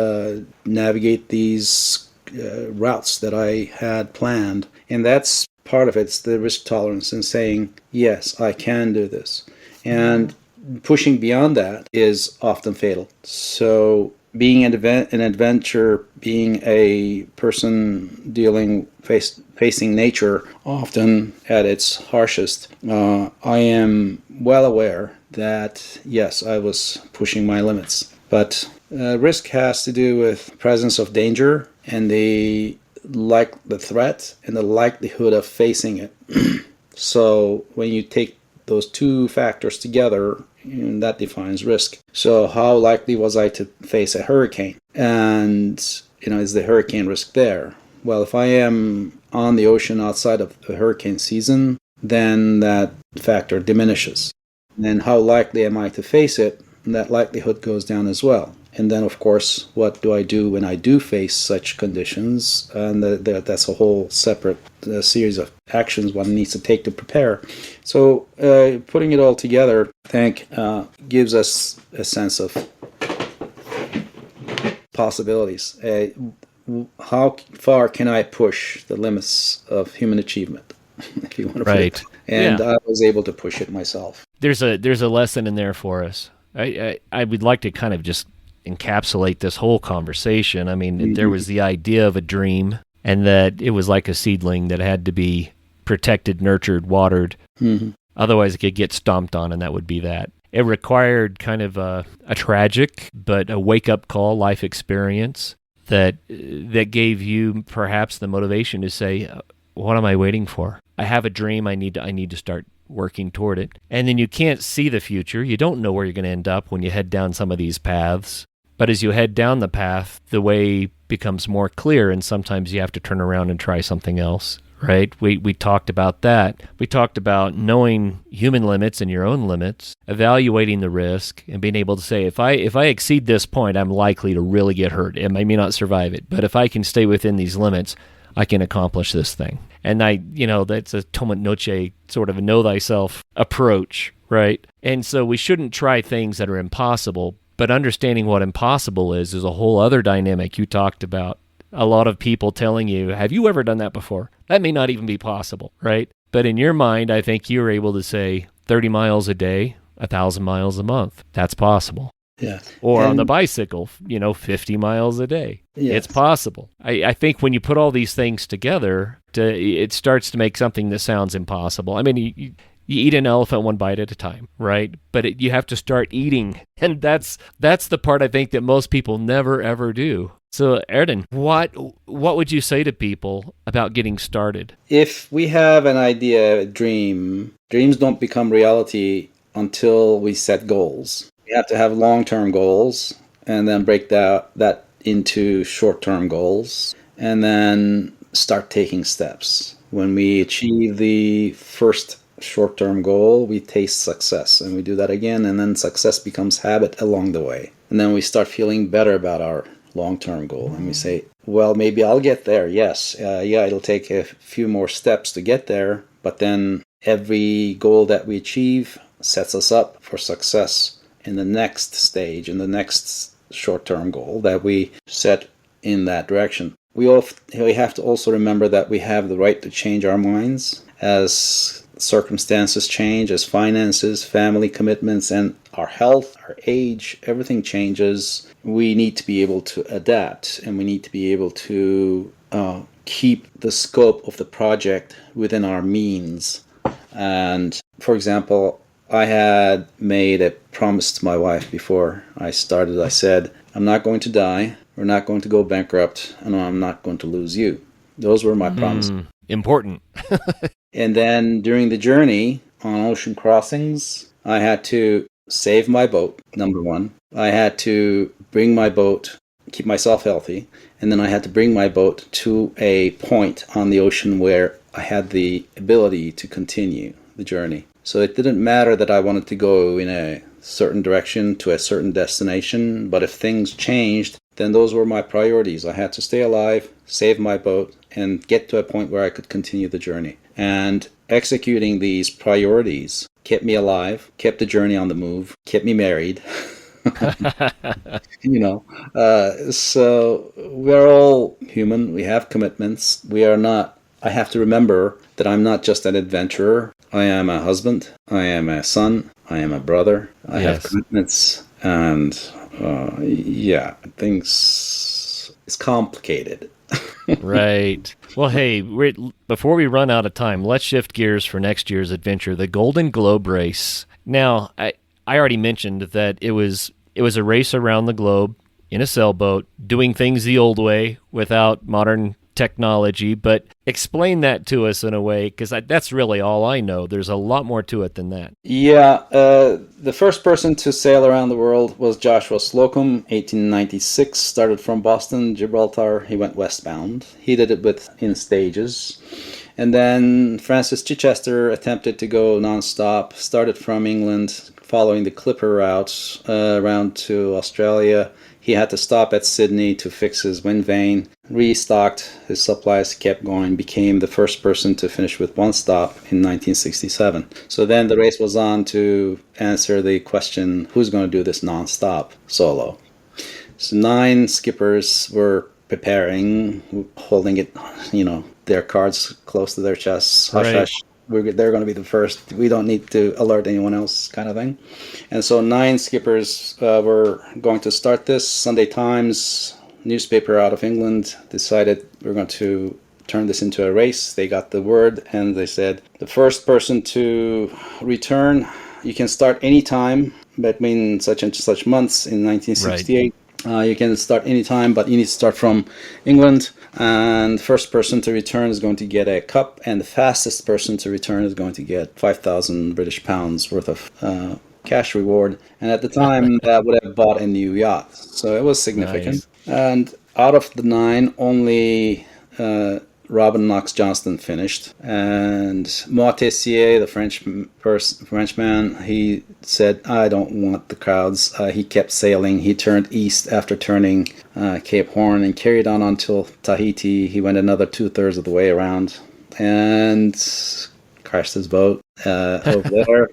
navigate these routes that I had planned. And that's part of it. It's the risk tolerance and saying, yes, I can do this. And pushing beyond that is often fatal. So being an adventurer, being a person facing nature often at its harshest, I am well aware that, yes, I was pushing my limits. But risk has to do with presence of danger and the threat and the likelihood of facing it. So when you take those two factors together, that defines risk. So how likely was I to face a hurricane? And, is the hurricane risk there? Well, if I am on the ocean outside of the hurricane season, then that factor diminishes. And how likely am I to face it? And that likelihood goes down as well. And then, of course, what do I do when I do face such conditions? And that's a whole separate series of actions one needs to take to prepare. So putting it all together, I think, gives us a sense of possibilities. How far can I push the limits of human achievement, if you want to put it? And I was able to push it myself. There's a lesson in there for us. I would like to kind of just encapsulate this whole conversation. I mean, there was the idea of a dream, and that it was like a seedling that had to be protected, nurtured, watered. Otherwise it could get stomped on, and that would be that. It required kind of a tragic but a wake-up call life experience that gave you perhaps the motivation to say, what am I waiting for? I have a dream. I need to start working toward it. And then you can't see the future. You don't know where you're going to end up when you head down some of these paths. But as you head down the path, the way becomes more clear, and sometimes you have to turn around and try something else, right? We talked about that. We talked about knowing human limits and your own limits, evaluating the risk, and being able to say, if I exceed this point, I'm likely to really get hurt. I may not survive it. But if I can stay within these limits, I can accomplish this thing. And that's a Tomat Noche sort of a know thyself approach, right? And so we shouldn't try things that are impossible, but understanding what impossible is a whole other dynamic you talked about. A lot of people telling you, have you ever done that before? That may not even be possible, right? But in your mind, I think you're able to say 30 miles a day, 1,000 miles a month. That's possible. Yeah. Or on the bicycle, 50 miles a day. Yes. It's possible. I think when you put all these things together, it starts to make something that sounds impossible. I mean, you eat an elephant one bite at a time, right? But you have to start eating. And that's the part I think that most people never, ever do. So, Erden, what would you say to people about getting started? If we have an idea, a dream, dreams don't become reality until we set goals. We have to have long-term goals and then break that into short-term goals and then start taking steps. When we achieve the first short-term goal, we taste success, and we do that again, and then success becomes habit along the way. And then we start feeling better about our long-term goal. And we say, well, maybe I'll get there. Yes. Yeah, it'll take a few more steps to get there. But then every goal that we achieve sets us up for success in the next stage, in the next short-term goal that we set in that direction. We have to also remember that we have the right to change our minds as circumstances change, as finances, family commitments, and our health, our age, everything changes. We need to be able to adapt, and we need to be able to keep the scope of the project within our means. And for example, I had made a promise to my wife before I started. I said, I'm not going to die, we're not going to go bankrupt, and I'm not going to lose you. Those were my promises. Important. And then during the journey on ocean crossings, I had to save my boat, number one. I had to bring my boat, keep myself healthy, and then I had to bring my boat to a point on the ocean where I had the ability to continue the journey. So it didn't matter that I wanted to go in a certain direction to a certain destination, but if things changed, then those were my priorities. I had to stay alive, save my boat, and get to a point where I could continue the journey. And executing these priorities kept me alive, kept the journey on the move, kept me married. So we're all human. We have commitments. I have to remember that I'm not just an adventurer. I am a husband. I am a son. I am a brother. I have commitments. And things, it's complicated. Right. Well, hey, before we run out of time, let's shift gears for next year's adventure, the Golden Globe Race. Now, I already mentioned that it was a race around the globe in a sailboat, doing things the old way without modern technology, but explain that to us in a way, because that's really all I know. There's a lot more to it than that. Yeah, the first person to sail around the world was Joshua Slocum, 1896, started from Boston, Gibraltar. He went westbound. He did it in stages. And then Francis Chichester attempted to go nonstop, started from England, following the Clipper route around to Australia. He had to stop at Sydney to fix his wind vane, restocked his supplies, kept going, became the first person to finish with one stop in 1967. So then the race was on to answer the question, who's going to do this non-stop solo? So 9 skippers were preparing, holding it, their cards close to their chests. Hush, hush. They're going to be the first. We don't need to alert anyone else, kind of thing. And so 9 skippers were going to start this. Sunday Times, newspaper out of England, decided we're going to turn this into a race. They got the word, and they said, the first person to return, you can start any time, between such and such months in 1968. You can start any time, but you need to start from England. And the first person to return is going to get a cup, and the fastest person to return is going to get 5,000 British pounds worth of cash reward. And at the time, that would have bought a new yacht. So it was significant. Nice. And out of the 9, only Robin Knox Johnston finished. And Moitessier, the Frenchman, he said, I don't want the crowds. He kept sailing. He turned east after turning Cape Horn and carried on until Tahiti. He went another 2/3 of the way around and crashed his boat over there.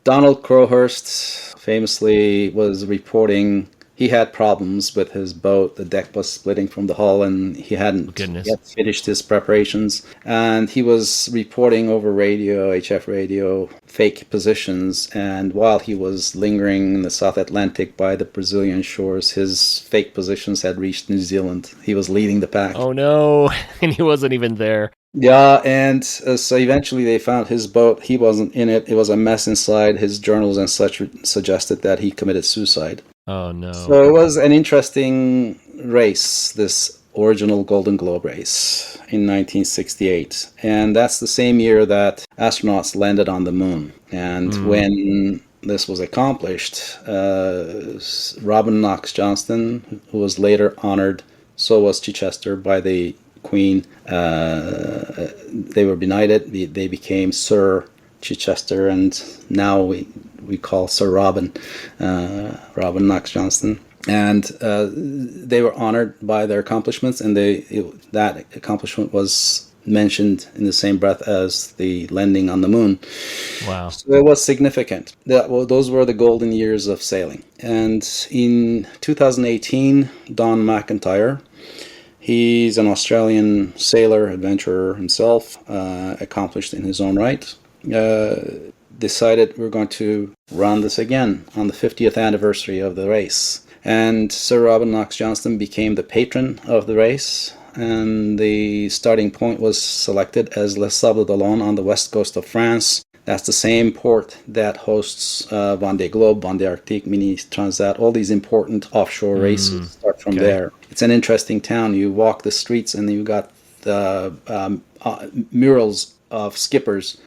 Donald Crowhurst famously was reporting he had problems with his boat. The deck was splitting from the hull, and he hadn't yet finished his preparations. And he was reporting over radio, HF radio, fake positions. And while he was lingering in the South Atlantic by the Brazilian shores, his fake positions had reached New Zealand. He was leading the pack. Oh, no. And he wasn't even there. Yeah, and so eventually they found his boat. He wasn't in it. It was a mess inside. His journals and such suggested that he committed suicide. Oh, no. So it was an interesting race, this original Golden Globe race in 1968. And that's the same year that astronauts landed on the moon. And when this was accomplished, Robin Knox Johnston, who was later honored, so was Chichester, by the Queen, they were benighted. They became Sir Chichester, and now we call Sir Robin Knox Johnston. And they were honored by their accomplishments, and that accomplishment was mentioned in the same breath as the landing on the moon. Wow. So it was significant. Those were the golden years of sailing. And in 2018, Don McIntyre, he's an Australian sailor, adventurer himself, accomplished in his own right, decided we're going to run this again on the 50th anniversary of the race. And Sir Robin Knox Johnston became the patron of the race, and the starting point was selected as Les Sables d'Olonne on the west coast of France. That's the same port that hosts Vendée Globe, Vendée Arctique, Mini Transat. All these important offshore races start from there. It's an interesting town. You walk the streets and you got the murals of skippers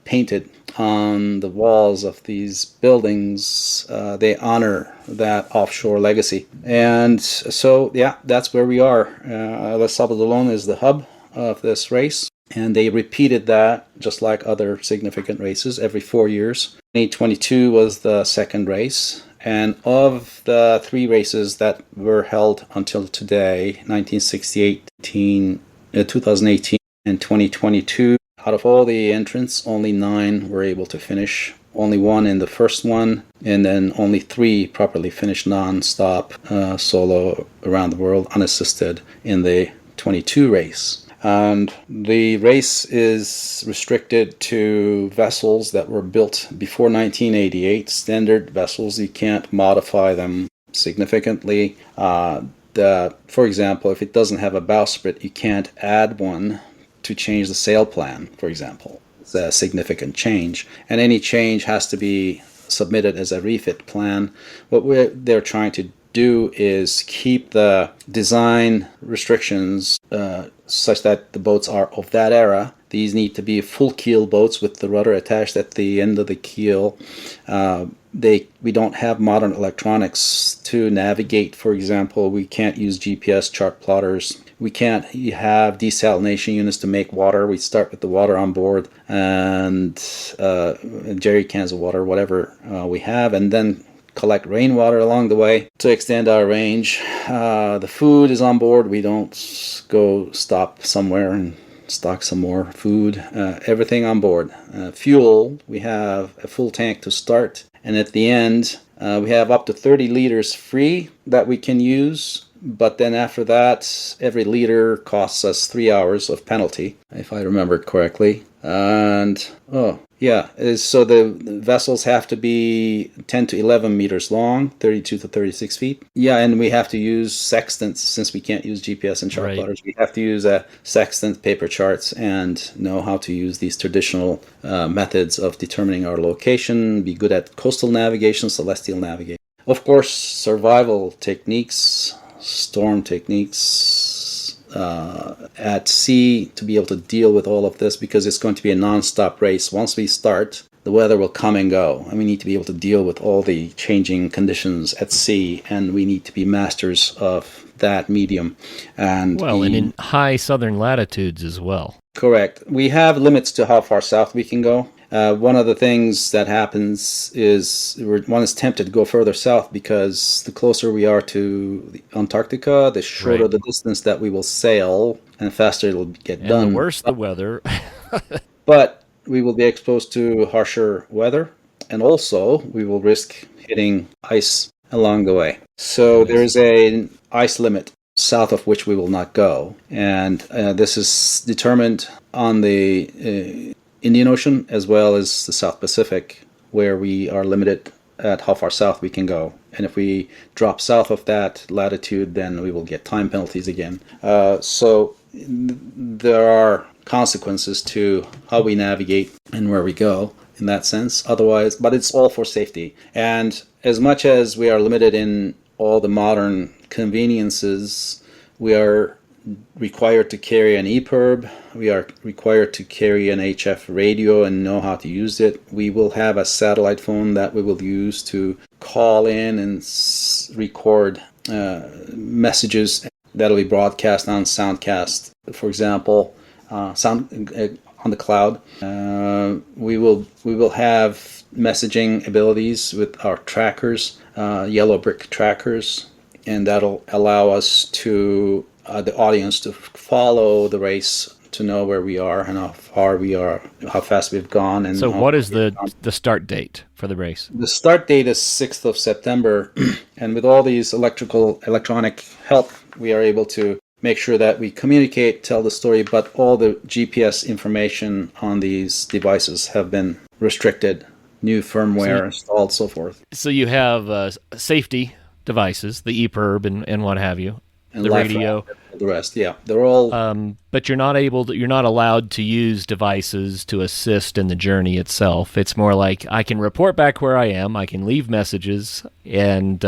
painted on the walls of these buildings. They honor that offshore legacy. And so, yeah, that's where we are. Les Sables d'Olonne is the hub of this race. And they repeated that, just like other significant races, every 4 years. 2022 was the second race. And of the 3 races that were held until today, 1968, 2018, and 2022, out of all the entrants, only 9 were able to finish. Only 1 in the first one, and then only 3 properly finished non-stop solo around the world, unassisted, in the 22 race. And the race is restricted to vessels that were built before 1988, standard vessels. You can't modify them significantly. For example, if it doesn't have a bowsprit, you can't add one to change the sail plan, for example. It's a significant change. And any change has to be submitted as a refit plan. What they're trying to do is keep the design restrictions such that the boats are of that era. These need to be full keel boats with the rudder attached at the end of the keel. We don't have modern electronics to navigate. For example, we can't use GPS chart plotters. We can't have desalination units to make water. We start with the water on board and jerry cans of water, whatever we have, and then collect rainwater along the way to extend our range. The food is on board. We don't go stop somewhere and stock some more food. Everything on board. Fuel, we have a full tank to start, and at the end we have up to 30 liters free that we can use. But then after that, every liter costs us 3 hours of penalty, if I remember correctly. And so the vessels have to be 10 to 11 meters long, 32 to 36 feet. Yeah, and we have to use sextants since we can't use GPS and chart plotters. We have to use sextant, paper charts, and know how to use these traditional methods of determining our location, be good at coastal navigation, celestial navigation. Of course, survival techniques, storm techniques, at sea to be able to deal with all of this, because it's going to be a non-stop race. Once we start, the weather will come and go, and we need to be able to deal with all the changing conditions at sea, and we need to be masters of that medium. And in high southern latitudes as well. Correct. We have limits to how far south we can go. One of the things that happens is one is tempted to go further south, because the closer we are to Antarctica, the shorter the distance that we will sail, and faster it'll get done. And the worse the weather. But we will be exposed to harsher weather, and also we will risk hitting ice along the way. So there is an ice limit south of which we will not go, and this is determined on the Indian Ocean as well as the South Pacific, where we are limited at how far south we can go. And if we drop south of that latitude, then we will get time penalties again. So there are consequences to how we navigate and where we go in that sense. Otherwise, but it's all for safety. And as much as we are limited in all the modern conveniences, we are required to carry an EPIRB. We are required to carry an HF radio and know how to use it. We will have a satellite phone that we will use to call in and record messages that will be broadcast on Soundcast, for example, on the cloud. We will have messaging abilities with our trackers, yellow brick trackers, and that'll allow us to the audience to follow the race, to know where we are and how far we are, how fast we've gone. And So what is the start date for the race? the start date is 6th of September, and with all these electronic help, we are able to make sure that we communicate, tell the story, but all the GPS information on these devices have been restricted, new firmware installed, so forth. So you have safety devices, the EPIRB and what have you, And the life radio. raft, the rest, yeah, they're all But you're not allowed to use devices to assist in the journey itself. It's more like I can report back where I am, I can leave messages, and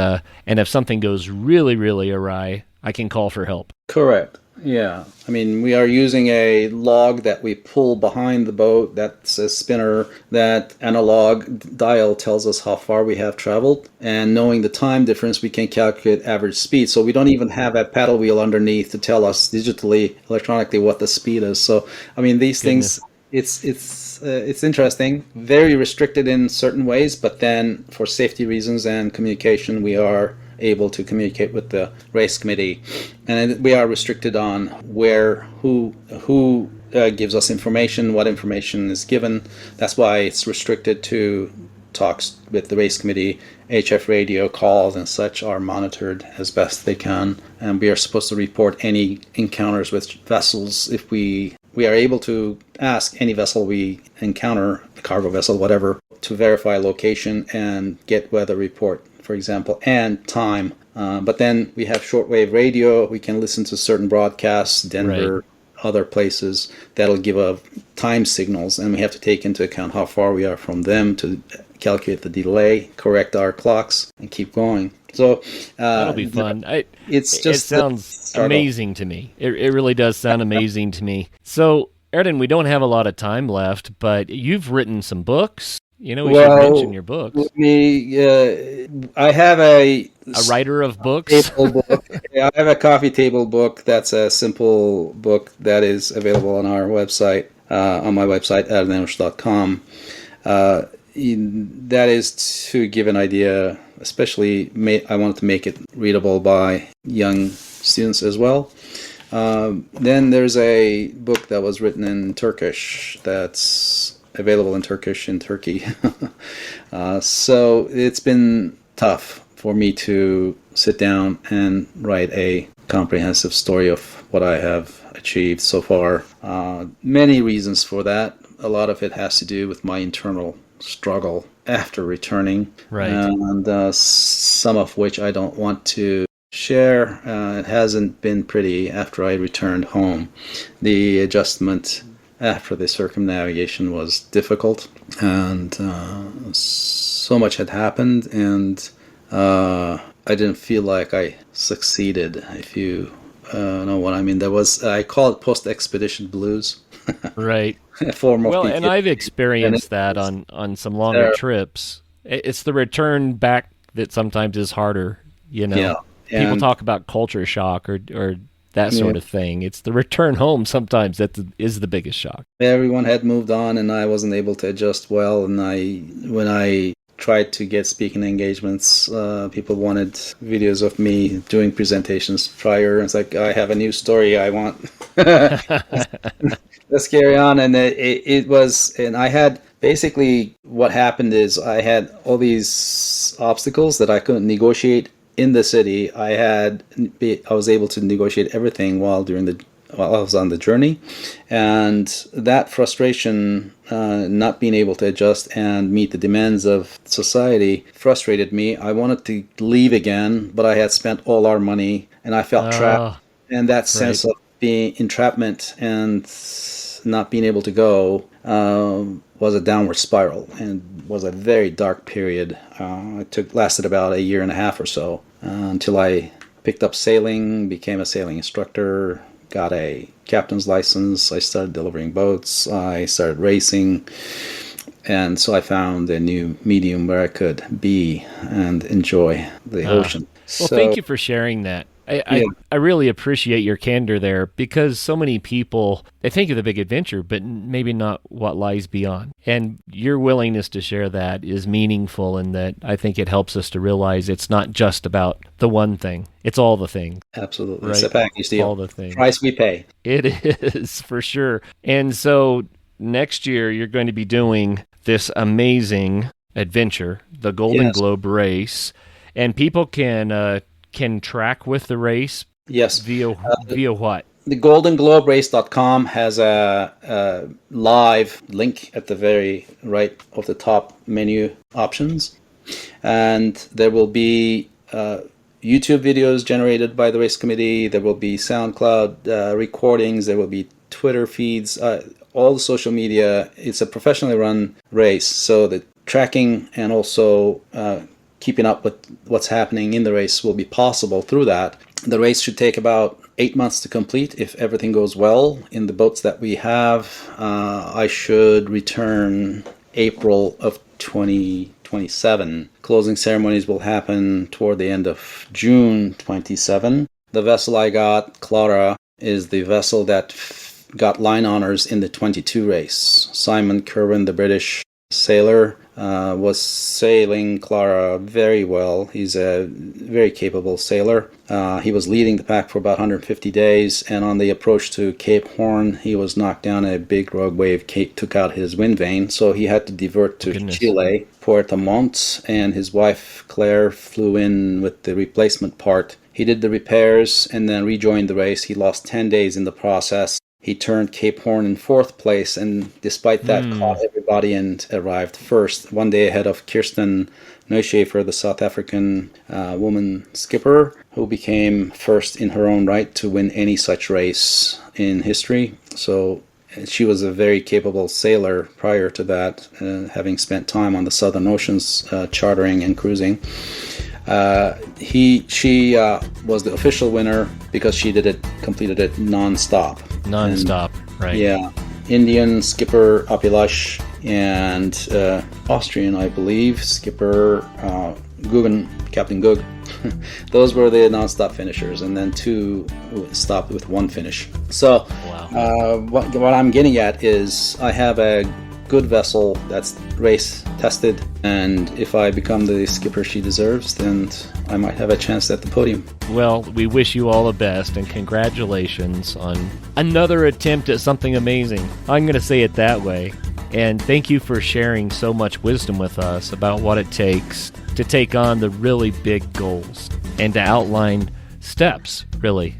if something goes really, really awry, I can call for help. correct. Yeah, I mean, we are using a log that we pull behind the boat. That's a spinner. That analog dial tells us how far we have traveled, and knowing the time difference, we can calculate average speed. So we don't even have a paddle wheel underneath to tell us digitally, electronically, what the speed is. So I mean, these things, it's interesting. Very restricted in certain ways, but then for safety reasons and communication, we are able to communicate with the race committee, and we are restricted on who gives us information, what information is given. That's why it's restricted to talks with the race committee. HF radio calls and such are monitored as best they can, and we are supposed to report any encounters with vessels. If we are able to ask any vessel we encounter, a cargo vessel, whatever, to verify location and get weather report, for example, and time. But then we have shortwave radio. We can listen to certain broadcasts, Denver, Right. other places, that'll give us time signals, and we have to take into account how far we are from them to calculate the delay, correct our clocks, and keep going. So That'll be fun. It Sounds amazing to me. It really does sound amazing to me. So, Erden, we don't have a lot of time left, but you've written some books. We should mention your books. I have a writer of books. table book. Yeah, I have a coffee table book. That's a simple book that is available on our website, on my website, erden.com. That is to give an idea, especially I wanted to make it readable by young students as well. Then there's a book that was written in Turkish that's available in Turkish in Turkey. So it's been tough for me to sit down and write a comprehensive story of what I have achieved so far. Many reasons for that. A lot of it has to do with my internal struggle after returning, Right. and some of which I don't want to share. It hasn't been pretty after I returned home. The adjustment after the circumnavigation was difficult, and so much had happened, and I didn't feel like I succeeded, if you know what I mean. I call it post-expedition blues. Right. A form of Well, and PTSD. I've experienced that on some longer trips. It's the return back that sometimes is harder. Yeah. People And talk about culture shock or that sort of thing. It's the return home sometimes that is the biggest shock. everyone had moved on, and I wasn't able to adjust well. And when I tried to get speaking engagements, people wanted videos of me doing presentations prior. It's like, I have a new story I want. Let's carry on. And and I had, basically what happened is I had all these obstacles that I couldn't negotiate in the city. I was able to negotiate everything while I was on the journey, and that frustration, not being able to adjust and meet the demands of society, frustrated me. I wanted to leave again, but I had spent all our money, and I felt trapped. And that sense of being entrapment and not being able to go was a downward spiral, and was a very dark period. It lasted about a year and a half or so, until I picked up sailing, became a sailing instructor, got a captain's license. I started delivering boats. I started racing. And so I found a new medium where I could be and enjoy the ocean. Well, thank you for sharing that. I really appreciate your candor there, because so many people, they think of the big adventure, but maybe not what lies beyond. And your willingness to share that is meaningful, in that I think it helps us to realize it's not just about the one thing. It's all the things. Absolutely. Right? It's a package deal. All the things. Price we pay. It is, for sure. And so next year, you're going to be doing this amazing adventure, the Golden Globe Race, and people can track with the race. Yes. Via what? The goldenglobe.race.com has a live link at the very right of the top menu options, and there will be YouTube videos generated by the race committee. There will be SoundCloud recordings. There will be Twitter feeds. All the social media. It's a professionally run race, so the tracking and also keeping up with what's happening in the race will be possible through that. The race should take about 8 months to complete if everything goes well. In the boats that we have, I should return April of 2027. Closing ceremonies will happen toward the end of June 27. The vessel I got, Clara, is the vessel that got line honors in the 22 race. Simon Kerwin, the British sailor, was sailing Clara very well. He's a very capable sailor. He was leading the pack for about 150 days, and on the approach to Cape Horn, he was knocked down. A big rogue wave took out his wind vane, so he had to divert to Chile, Puerto Montt, and his wife Claire flew in with the replacement part. He did the repairs and then rejoined the race. He lost 10 days in the process. He turned Cape Horn in 4th place, and despite that, caught everybody and arrived first, 1 day ahead of Kirsten Neuschafer, the South African woman skipper, who became first in her own right to win any such race in history. So she was a very capable sailor prior to that, having spent time on the Southern Oceans chartering and cruising. She was the official winner because she completed it non-stop. Right? Yeah. Indian skipper Apilash and Austrian, I believe, skipper Captain Guggen. Those were the non-stop finishers, and then 2 stopped with 1 finish. So, what I'm getting at is I have a good vessel that's race tested, and if I become the skipper she deserves, then I might have a chance at the podium. Well, we wish you all the best, and congratulations on another attempt at something amazing. I'm going to say it that way. And thank you for sharing so much wisdom with us about what it takes to take on the really big goals and to outline steps, really,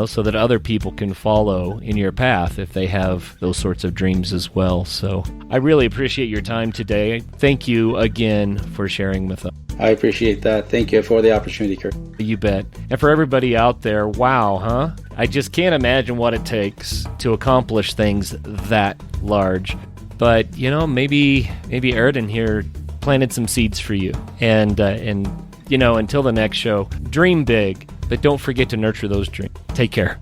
so that other people can follow in your path if they have those sorts of dreams as well. So I really appreciate your time today. Thank you again for sharing with us. I appreciate that. Thank you for the opportunity, Kurt. You bet. And for everybody out there, wow, huh? I just can't imagine what it takes to accomplish things that large. But, maybe Erden here planted some seeds for you. And until the next show, dream big. But don't forget to nurture those dreams. Take care.